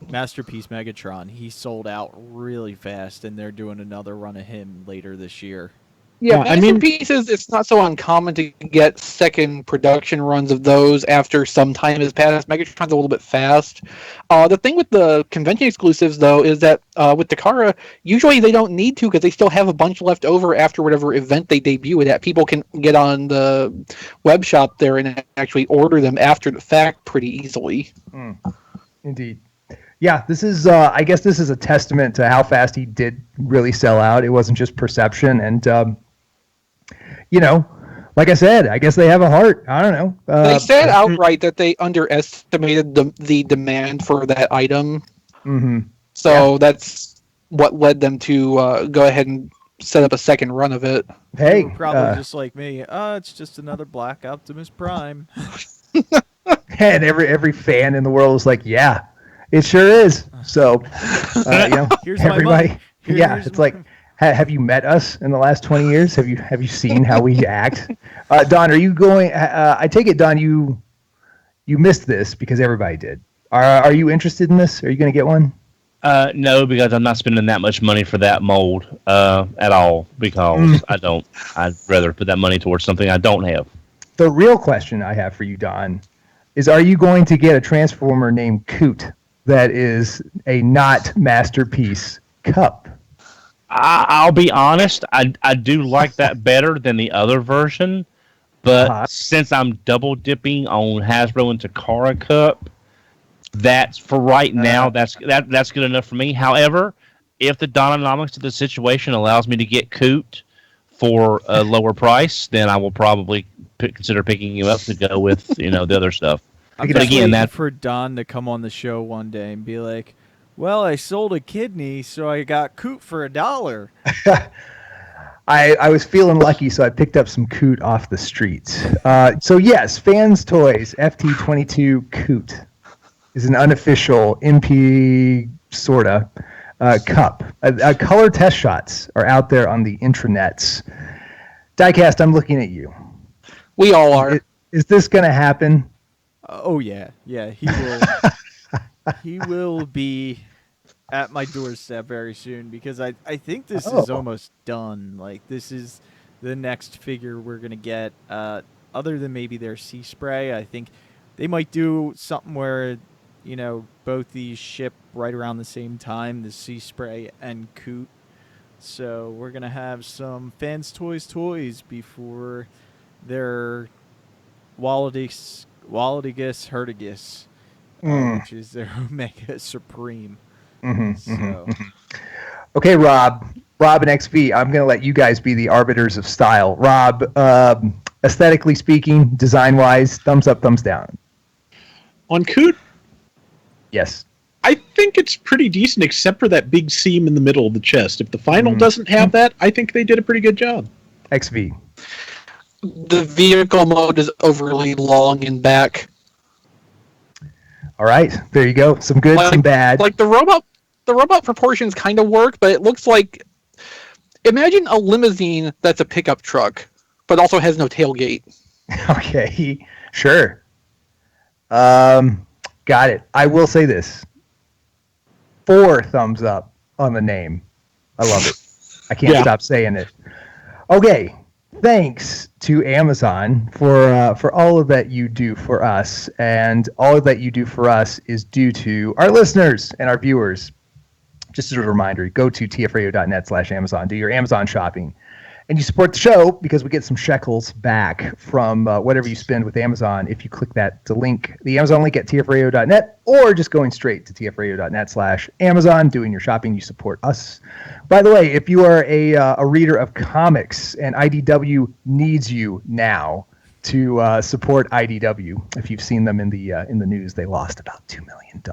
Masterpiece Megatron, he sold out really fast, and they're doing another run of him later this year. Yeah, Masterpieces, it's not so uncommon to get second production runs of those after some time has passed. Megatron's a little bit fast. The thing with the convention exclusives, though, is that with Takara, usually they don't need to because they still have a bunch left over after whatever event they debut it at. People can get on the web shop there and actually order them after the fact pretty easily. Indeed. Yeah, this is, I guess this is a testament to how fast he did really sell out. It wasn't just perception. And, you know, like I said, I guess they have a heart. I don't know. They said outright that they underestimated the demand for that item. Mm-hmm. So that's what led them to go ahead and set up a second run of it. Hey, probably just like me. It's just another Black Optimus Prime. And every fan in the world is like, yeah, it sure is. So, you know, Here's everybody, my money. it's like, have you met us in the last 20 years? Have you seen how we act? Don, are you going? I take it, Don, you missed this because everybody did. Are you interested in this? Are you going to get one? No, because I'm not spending that much money for that mold at all. Because I don't. I'd rather put that money towards something I don't have. The real question I have for you, Don, is: are you going to get a Transformer named Coot that is a not Masterpiece cup? I'll be honest. I do like that better than the other version, but since I'm double dipping on Hasbro and Takara Cup, that's for right now. That's good enough for me. However, if the Dononomics of the situation allows me to get Coot for a lower price, then I will probably consider picking you up to go with the other stuff. I'm just waiting for Don to come on the show one day and be like, well, I sold a kidney, so I got Coot for $1. I was feeling lucky, so I picked up some Coot off the streets. So yes, Fans Toys FT22 Coot is an unofficial MP sorta cup. Color test shots are out there on the intranets. Diecast, I'm looking at you. We all are. Is this going to happen? Oh yeah, he will. He will be at my doorstep very soon because I think this is almost done. Like, this is the next figure we're going to get. Other than maybe their Sea Spray, I think they might do something where, both these ship right around the same time, the Sea Spray and Coot. So we're going to have some Fans Toys before their Waldigus Herdigus. Which is their Omega Supreme. Okay, Rob and XV, I'm going to let you guys be the arbiters of style. Rob, aesthetically speaking, design-wise, thumbs up, thumbs down? On Coot? Yes. I think it's pretty decent, except for that big seam in the middle of the chest. If the final doesn't have that, I think they did a pretty good job. XV. The vehicle mode is overly long in back. All right, there you go. Some good, some bad. Like the robot proportions kind of work, but it looks like, imagine a limousine that's a pickup truck, but also has no tailgate. Okay, sure. Got it. I will say this: 4 thumbs up on the name. I love it. I can't stop saying it. Okay. Thanks to Amazon for all of that you do for us, and all of that you do for us is due to our listeners and our viewers. Just as a reminder, go to tfradio.net/Amazon, do your Amazon shopping, and you support the show because we get some shekels back from whatever you spend with Amazon if you click the Amazon link at tfradio.net, or just going straight to tfradio.net/Amazon, doing your shopping. You support us. By the way, if you are a reader of comics and IDW needs you now to support IDW, if you've seen them in the news, they lost about $2 million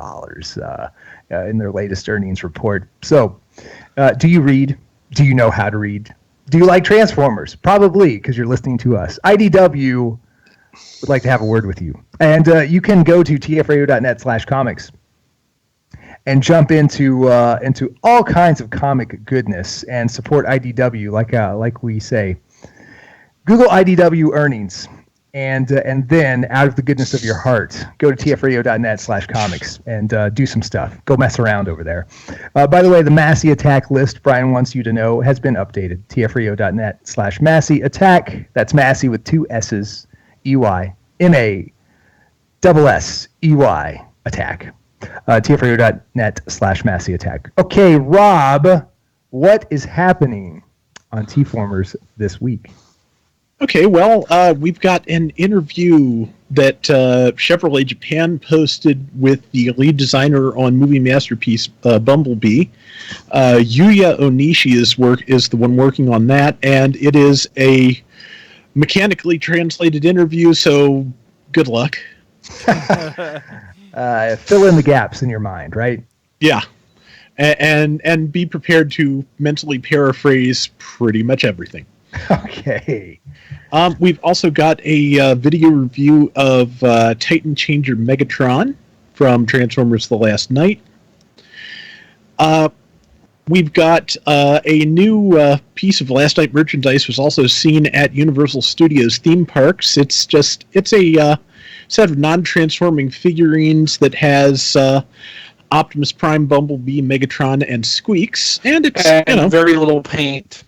in their latest earnings report. So, do you read? Do you know how to read? Do you like Transformers? Probably, because you're listening to us. IDW would like to have a word with you. And you can go to tfradio.net/comics and jump into all kinds of comic goodness and support IDW, like we say. Google IDW earnings, And then, out of the goodness of your heart, go to tfradio.net/comics and do some stuff. Go mess around over there. By the way, the Massey Attack list, Brian wants you to know, has been updated. tfradio.net/Massey Attack. That's Massey with 2 S's, EY, MASSEY, Attack. tfradio.net/Massey Attack. Okay, Rob, what is happening on TFormers this week? Okay, well, we've got an interview that Chevrolet Japan posted with the lead designer on Movie Masterpiece, Bumblebee. Yuya Onishi is the one working on that, and it is a mechanically translated interview, so good luck. Fill in the gaps in your mind, right? Yeah, and be prepared to mentally paraphrase pretty much everything. Okay. We've also got a video review of Titan Changer Megatron from Transformers The Last Night. We've got a new piece of Last Night merchandise was also seen at Universal Studios theme parks. It's a set of non-transforming figurines that has Optimus Prime, Bumblebee, Megatron, and Squeaks, and it's very little paint.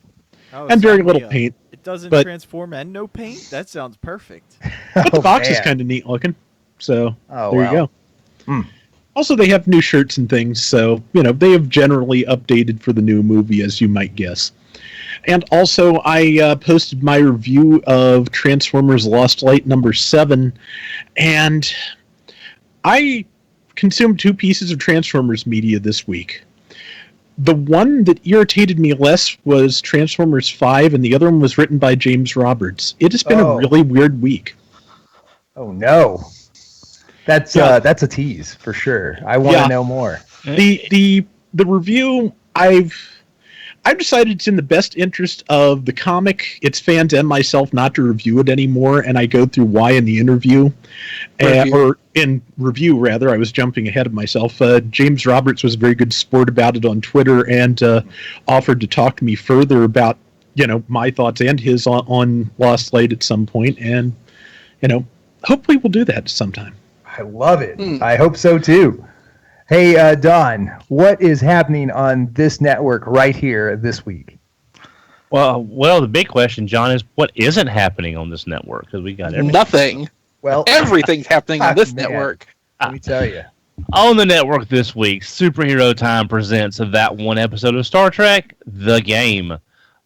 Oh, and very little paint. It doesn't transform and no paint? That sounds perfect. But the box is kind of neat looking. So there you go. Hmm. Also, they have new shirts and things, so they have generally updated for the new movie, as you might guess. And also, I posted my review of Transformers Lost Light number 7, and I consumed 2 pieces of Transformers media this week. The one that irritated me less was Transformers 5, and the other one was written by James Roberts. It has been a really weird week. Oh, no. That's a tease, for sure. I want to know more. The review, I've decided it's in the best interest of the comic, its fans, and myself not to review it anymore, and I go through why in the interview. Or in review, rather. I was jumping ahead of myself. James Roberts was a very good sport about it on Twitter and offered to talk to me further about, my thoughts and his on Lost Light at some point, and, hopefully we'll do that sometime. I love it. I hope so, too. Hey, Don, what is happening on this network right here this week? Well, the big question, John, is what isn't happening on this network? Because we got everything. Nothing. Well, everything's happening on this network. Let me tell you. On the network this week, Superhero Time presents that one episode of Star Trek, The Game.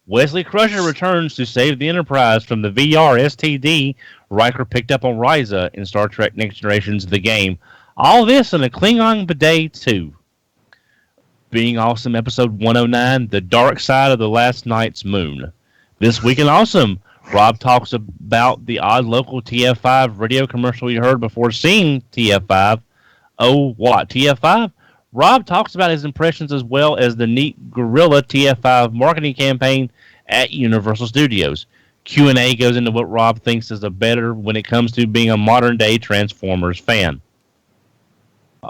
Wesley Crusher returns to save the Enterprise from the VR STD Riker picked up on Risa in Star Trek Next Generation's The Game. All this in a Klingon Bidet 2. Being Awesome episode 109, The Dark Side of the Last Night's Moon. This week in Awesome, Rob talks about the odd local TF5 radio commercial you heard before seeing TF5. Oh, what, TF5? Rob talks about his impressions as well as the neat guerrilla TF5 marketing campaign at Universal Studios. Q&A goes into what Rob thinks is a better when it comes to being a modern-day Transformers fan.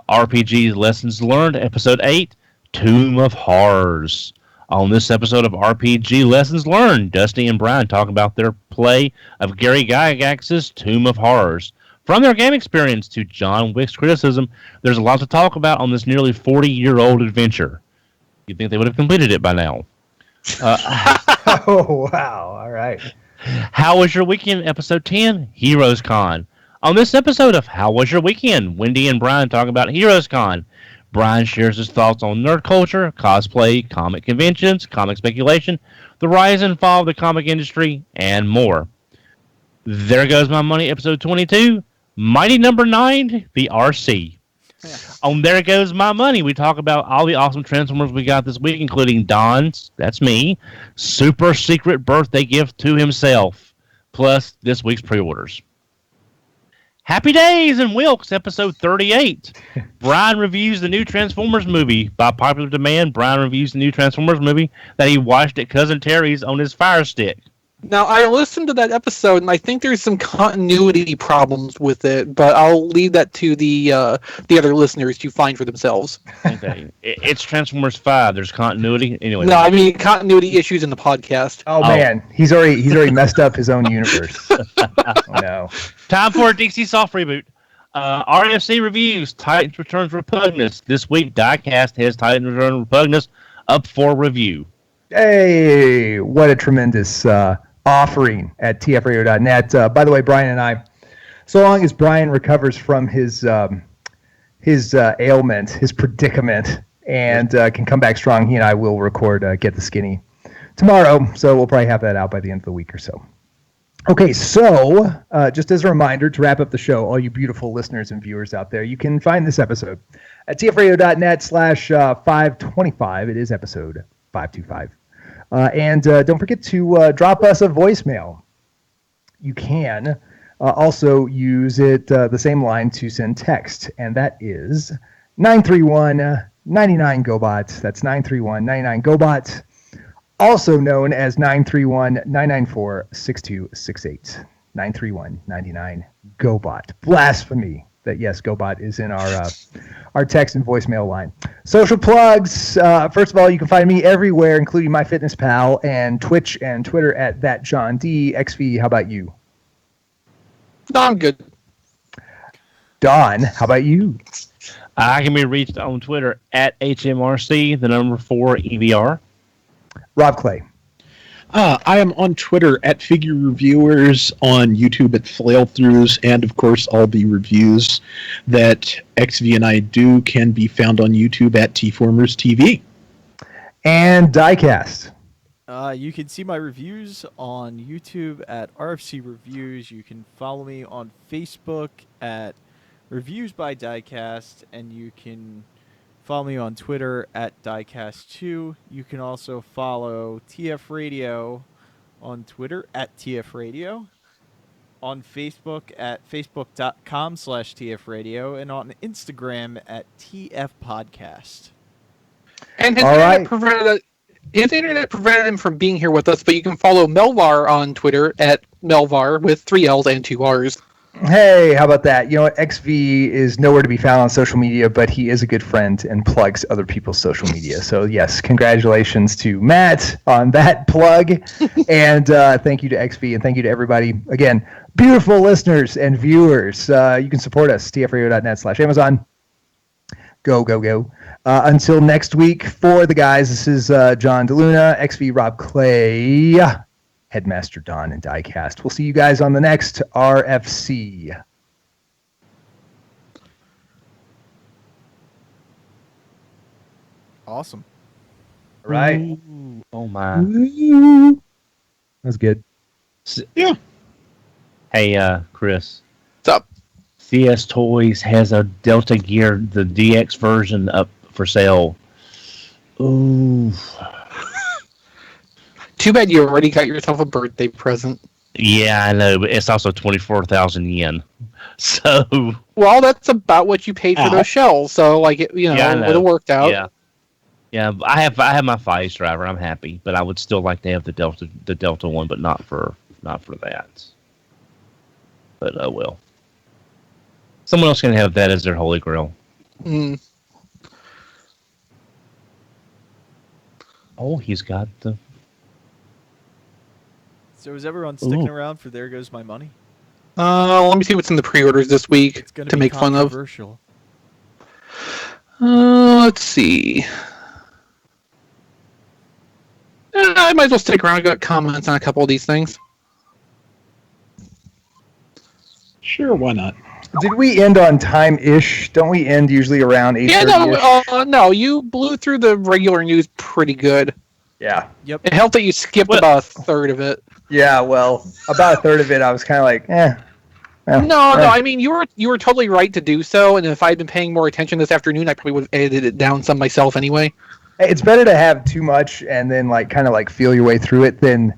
RPG Lessons Learned, Episode 8, Tomb of Horrors. On this episode of RPG Lessons Learned, Dusty and Brian talk about their play of Gary Gygax's Tomb of Horrors. From their game experience to John Wick's criticism, there's a lot to talk about on this nearly 40-year-old adventure. You'd think they would have completed it by now. Oh, wow. All right. How was your weekend? Episode 10, Heroes Con. On this episode of How Was Your Weekend, Wendy and Brian talk about Heroes Con. Brian shares his thoughts on nerd culture, cosplay, comic conventions, comic speculation, the rise and fall of the comic industry, and more. There Goes My Money, episode 22, Mighty Number 9, the RC. Yeah. On There Goes My Money, we talk about all the awesome Transformers we got this week, including Don's, that's me, super secret birthday gift to himself, plus this week's pre-orders. Happy Days and Wilkes, episode 38. Brian reviews the new Transformers movie. By popular demand, Brian reviews the new Transformers movie that he watched at Cousin Terry's on his Fire Stick. Now, I listened to that episode, and I think there's some continuity problems with it, but I'll leave that to the other listeners to find for themselves. Okay, it's Transformers 5. There's continuity anyway. No, I mean continuity issues in the podcast. Oh man, he's already messed up his own universe. Oh no. Time for a DC Soft reboot. RFC reviews Titans Returns Repugnance. This week, Diecast has Titans Returns Repugnance up for review. Hey, what a tremendous offering at tfradio.net. By the way, Brian and I, so long as Brian recovers from his ailment, his predicament, and can come back strong, he and I will record Get the Skinny tomorrow. So we'll probably have that out by the end of the week or so. Okay, so just as a reminder to wrap up the show, all you beautiful listeners and viewers out there, you can find this episode at tfradio.net/525. It is episode 525. And don't forget to drop us a voicemail. You can also use it the same line to send text, and that is 931-99-GOBOT. That's 931-99-GOBOT, also known as 931-994-6268. 931-99-GOBOT. Blasphemy that, yes, GoBot is in our text and voicemail line. Social plugs. First of all, you can find me everywhere, including MyFitnessPal and Twitch and Twitter at ThatJohnD. XV, how about you? I'm good. Don, how about you? I can be reached on Twitter at HMRC, the number 4 EVR. Rob Clay. I am on Twitter at Figure Reviewers, on YouTube at Flailthroughs, and of course all the reviews that XV and I do can be found on YouTube at TFormers TV. And Diecast. You can see my reviews on YouTube at RFC Reviews. You can follow me on Facebook at Reviews by Diecast, and you can follow me on Twitter at Diecast2. You can also follow TF Radio on Twitter at TF Radio, on Facebook at facebook.com/TF Radio, and on Instagram at TF Podcast. And his internet prevented him from being here with us, but you can follow Melvar on Twitter at Melvar with 3 L's and 2 R's. Hey, how about that? You know what? XV is nowhere to be found on social media, but he is a good friend and plugs other people's social media. So, yes, congratulations to Matt on that plug. And thank you to XV, and thank you to everybody. Again, beautiful listeners and viewers. You can support us, tfradio.net/Amazon. Go, go, go. Until next week, for the guys, this is John DeLuna, XV Rob Clay, Headmaster Don, and Diecast. We'll see you guys on the next RFC. Awesome. All right. Ooh, oh my. That's good. Yeah. Hey, Chris. What's up? CS Toys has a Delta Gear, the DX version, up for sale. Ooh. Too bad you already got yourself a birthday present. Yeah, I know, but it's also 24,000 yen. So. Well, that's about what you paid for those shells, so it would have worked out. Yeah. Yeah, I have my Fies driver. I'm happy, but I would still like to have the Delta one, but not for that. But oh well. Someone else can have that as their holy grail. Mm. Oh, he's got the. So is everyone sticking around for There Goes My Money? Let me see what's in the pre-orders this week It's gonna to be make fun of. controversial. Let's see. I might as well stick around. I got comments on a couple of these things. Sure, why not? Did we end on time-ish? Don't we end usually around 8:30? Yeah, no, you blew through the regular news pretty good. Yeah. Yep. It helped that you skipped about a third of it. Yeah, well, about a third of it, I was kind of like, No, I mean, you were totally right to do so, and if I had been paying more attention this afternoon, I probably would have edited it down some myself anyway. It's better to have too much and then kind of feel your way through it than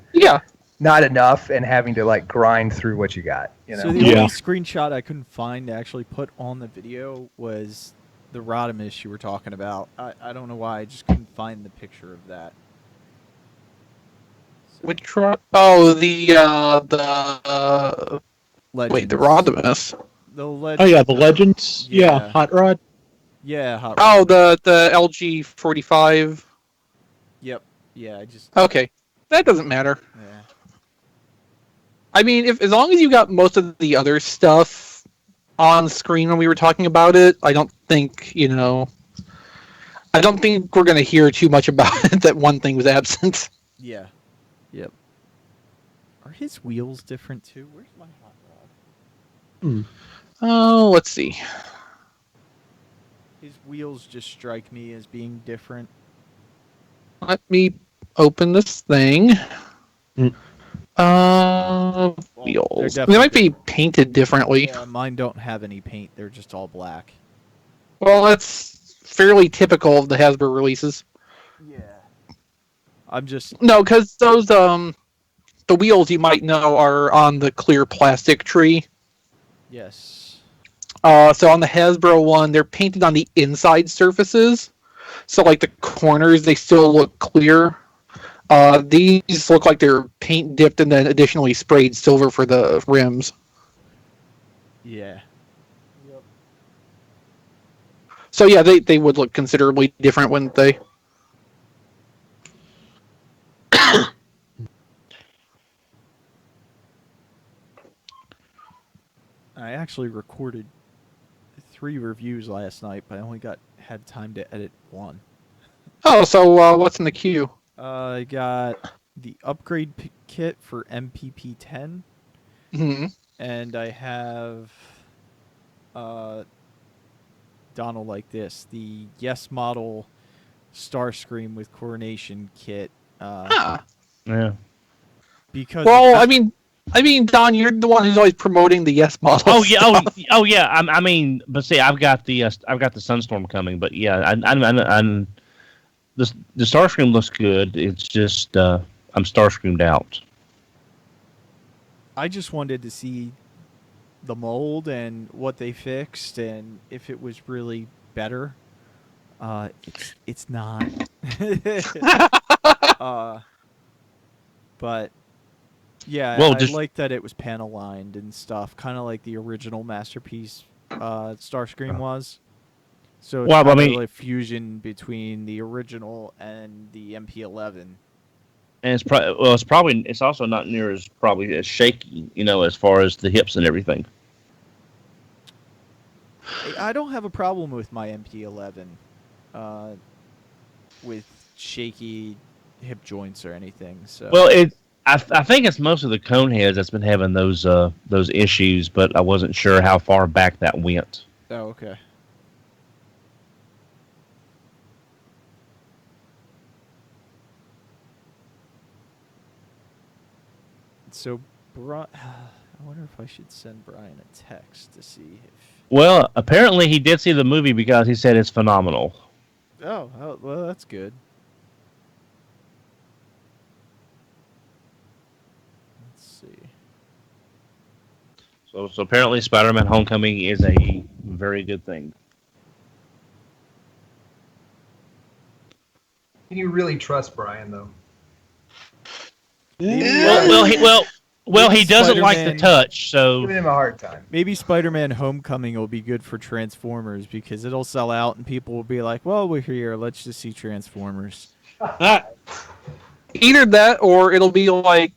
not enough and having to grind through what you got. You know? So the only screenshot I couldn't find to actually put on the video was the Rodimus you were talking about. I don't know why, I just couldn't find the picture of that. Which rod? Oh, the Legends. the Rodimus. The Oh yeah, the Legends. Yeah, Hot Rod. Yeah, Hot Oh, Rod. the LG 45. Yep. Yeah, I just. Okay, that doesn't matter. Yeah. I mean, as long as you got most of the other stuff on screen when we were talking about it, I don't think I don't think we're gonna hear too much about it that one thing was absent. Yeah. Yep. Are his wheels different too? Where's my hot rod? Oh, let's see. His wheels just strike me as being different. Let me open this thing. Wheels. They might be painted differently. Yeah, mine don't have any paint. They're just all black. Well, that's fairly typical of the Hasbro releases. Yeah. I'm just... No, because those, the wheels you might know are on the clear plastic tree. Yes. So on the Hasbro one, they're painted on the inside surfaces. So like the corners, they still look clear. These look like they're paint dipped and then additionally sprayed silver for the rims. Yeah. Yep. So yeah, they would look considerably different, wouldn't they? I actually recorded 3 reviews last night, but I only had time to edit 1. Oh, so what's in the queue? I got the upgrade kit for MPP-10, and I have Donald like this, the Yes Model Starscream with Coronation kit. Yeah. Because well, I mean, Don, you're the one who's always promoting the Yes Model. Oh yeah, oh yeah. I mean, but see, I've got the Sunstorm coming, but yeah, I'm the Starscream looks good. It's just I'm Starscreamed out. I just wanted to see the mold and what they fixed and if it was really better. It's not. But yeah, well, I like that it was panel lined and stuff, kind of like the original Masterpiece Starscream was. So it's kind of a fusion between the original and the MP11. And it's also not near as probably as shaky, as far as the hips and everything. I don't have a problem with my MP11 with shaky hip joints or anything. So I think it's most of the cone heads that's been having those issues, but I wasn't sure how far back that went. Oh, okay. So, I wonder if I should send Brian a text to see if... Well, apparently he did see the movie because he said it's phenomenal. Oh well, that's good. Let's see. So apparently Spider-Man Homecoming is a very good thing. Can you really trust Brian, though? Well, he doesn't like the touch, so giving him a hard time. Maybe Spider-Man Homecoming will be good for Transformers because it'll sell out and people will be like, "Well, we're here. Let's just see Transformers." Either that, or it'll be like,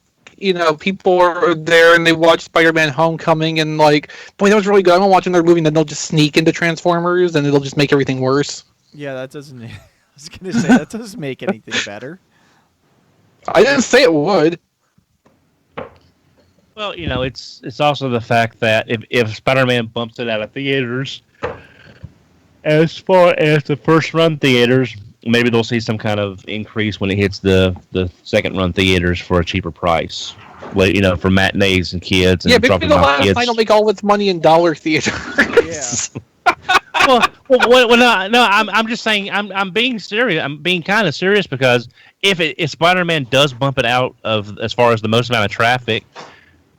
people are there and they watch Spider-Man Homecoming and like, boy, that was really good. I'm watching their movie, and then they'll just sneak into Transformers and it'll just make everything worse. Yeah, that doesn't. I was gonna say that doesn't make anything better. I didn't say it would. Well, it's also the fact that if Spider-Man bumps it out of theaters, as far as the first run theaters, maybe they'll see some kind of increase when it hits the second run theaters for a cheaper price. Well, for matinees and kids. And maybe the last night will make all its money in dollar theaters. Yeah. No. I'm just saying. I'm being serious. I'm being kind of serious because if Spider-Man does bump it out of as far as the most amount of traffic,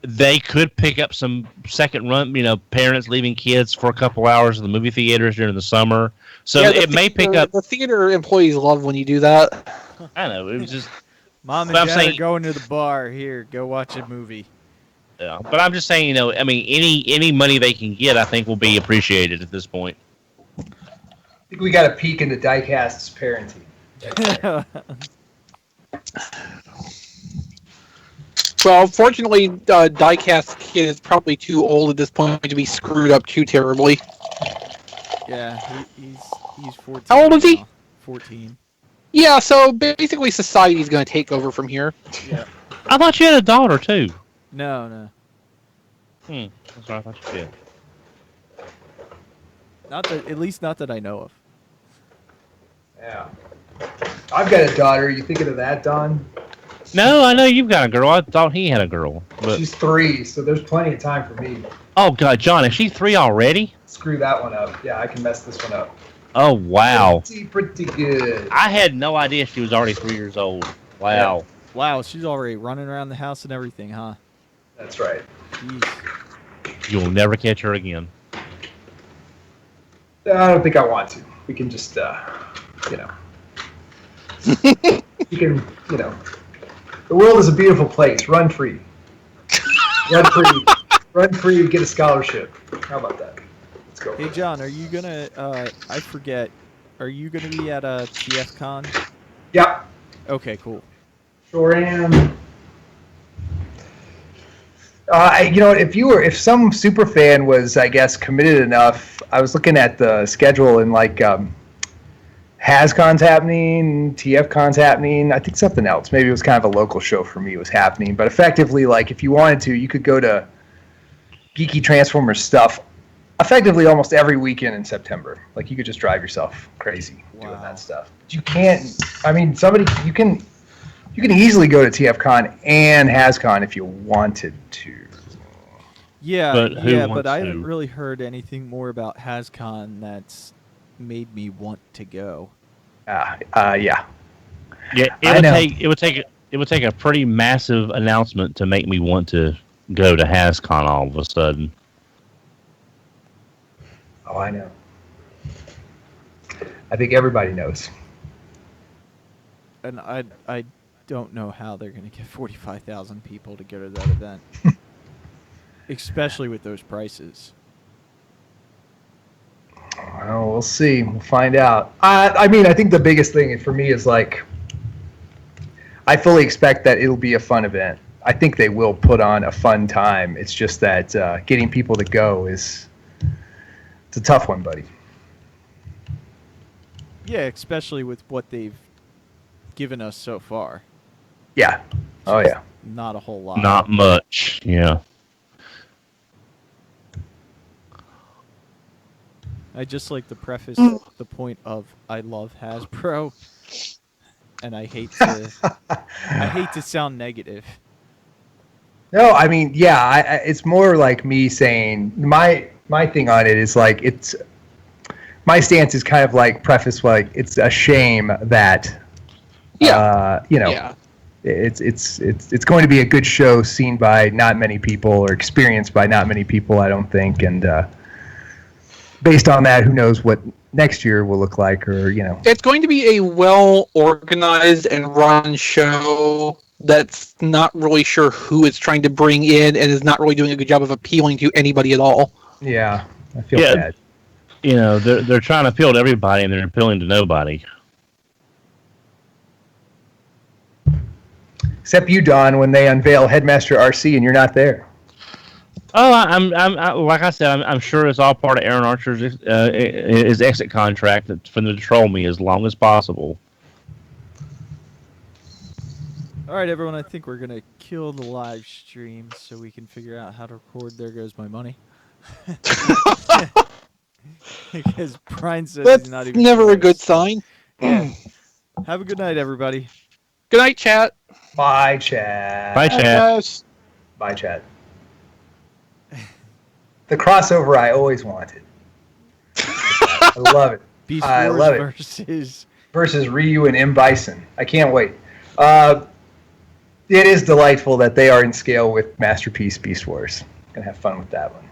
they could pick up some second run. Parents leaving kids for a couple hours in the movie theaters during the summer. So it may pick up. The theater employees love when you do that. I know. It was just. Mom and Dad are going to the bar. Here, go watch a movie. Yeah, but I'm just saying, I mean, any money they can get, I think, will be appreciated at this point. I think we got a peek into Diecast's parenting. Well, fortunately, Diecast's kid is probably too old at this point to be screwed up too terribly. Yeah, he's 14. How old is he? 14. Yeah, so basically society's going to take over from here. Yeah. I thought you had a daughter, too. No. That's what I thought you did. At least not that I know of. Yeah. I've got a daughter. You thinking of that, Don? No, I know you've got a girl. I thought he had a girl. But... She's 3, so there's plenty of time for me. Oh, God, John, is she 3 already? Screw that one up. Yeah, I can mess this one up. Oh, wow. Pretty good. I had no idea she was already 3 years old. Wow. Yeah. Wow, she's already running around the house and everything, huh? That's right. Jeez. You'll never catch her again. I don't think I want to. We can just, you know. You can, you know. The world is a beautiful place. Run free. Run free. Run free, get a scholarship. How about that? Let's go. Hey, John, are you going to, I forget, are you going to be at a TFCon? Yeah. Okay, cool. Sure am. You know, if some super fan was, I guess, committed enough, I was looking at the schedule and like HasCon's happening, TFCon's happening. I think something else. Maybe it was kind of a local show for me was happening. But effectively, like if you wanted to, you could go to Geeky Transformers stuff effectively almost every weekend in September. Like you could just drive yourself crazy doing that stuff. But you can't. I mean, you can easily go to TFCon and HasCon if you wanted to. Yeah, but I haven't really heard anything more about HasCon that's made me want to go. Yeah. Yeah, it would take a pretty massive announcement to make me want to go to HasCon all of a sudden. Oh, I know. I think everybody knows. And I don't know how they're going to get 45,000 people to go to that event. Especially with those prices. Well, we'll see. We'll find out. I mean, I think the biggest thing for me is like, I fully expect that it'll be a fun event. I think they will put on a fun time. It's just that getting people to go it's a tough one, buddy. Yeah, especially with what they've given us so far. Yeah. Oh, yeah. Not a whole lot. Not much, yeah. I just like to preface the point of I love Hasbro, and I hate to sound negative. No, I mean, yeah, it's more like me saying my thing on it is like my stance is kind of like preface like it's a shame that it's going to be a good show seen by not many people or experienced by not many people, I don't think, and based on that, who knows what next year will look like, or It's going to be a well-organized and run show that's not really sure who it's trying to bring in and is not really doing a good job of appealing to anybody at all. Yeah, I feel bad. They're trying to appeal to everybody and they're appealing to nobody. Except you, Don, when they unveil Headmaster RC and you're not there. Oh, I'm like I said, I'm sure it's all part of Aaron Archer's his exit contract for them to troll me as long as possible. All right, everyone, I think we're going to kill the live stream so we can figure out how to record There Goes My Money. Because Brian says That's he's not even never close. a good sign. Yeah. Have a good night, everybody. Good night, chat. Bye, chat. Bye, chat. Guys. Bye, chat. The crossover I always wanted. I love it. Beast I Wars love it. Versus Ryu and M. Bison. I can't wait. It is delightful that they are in scale with Masterpiece Beast Wars. Gonna have fun with that one.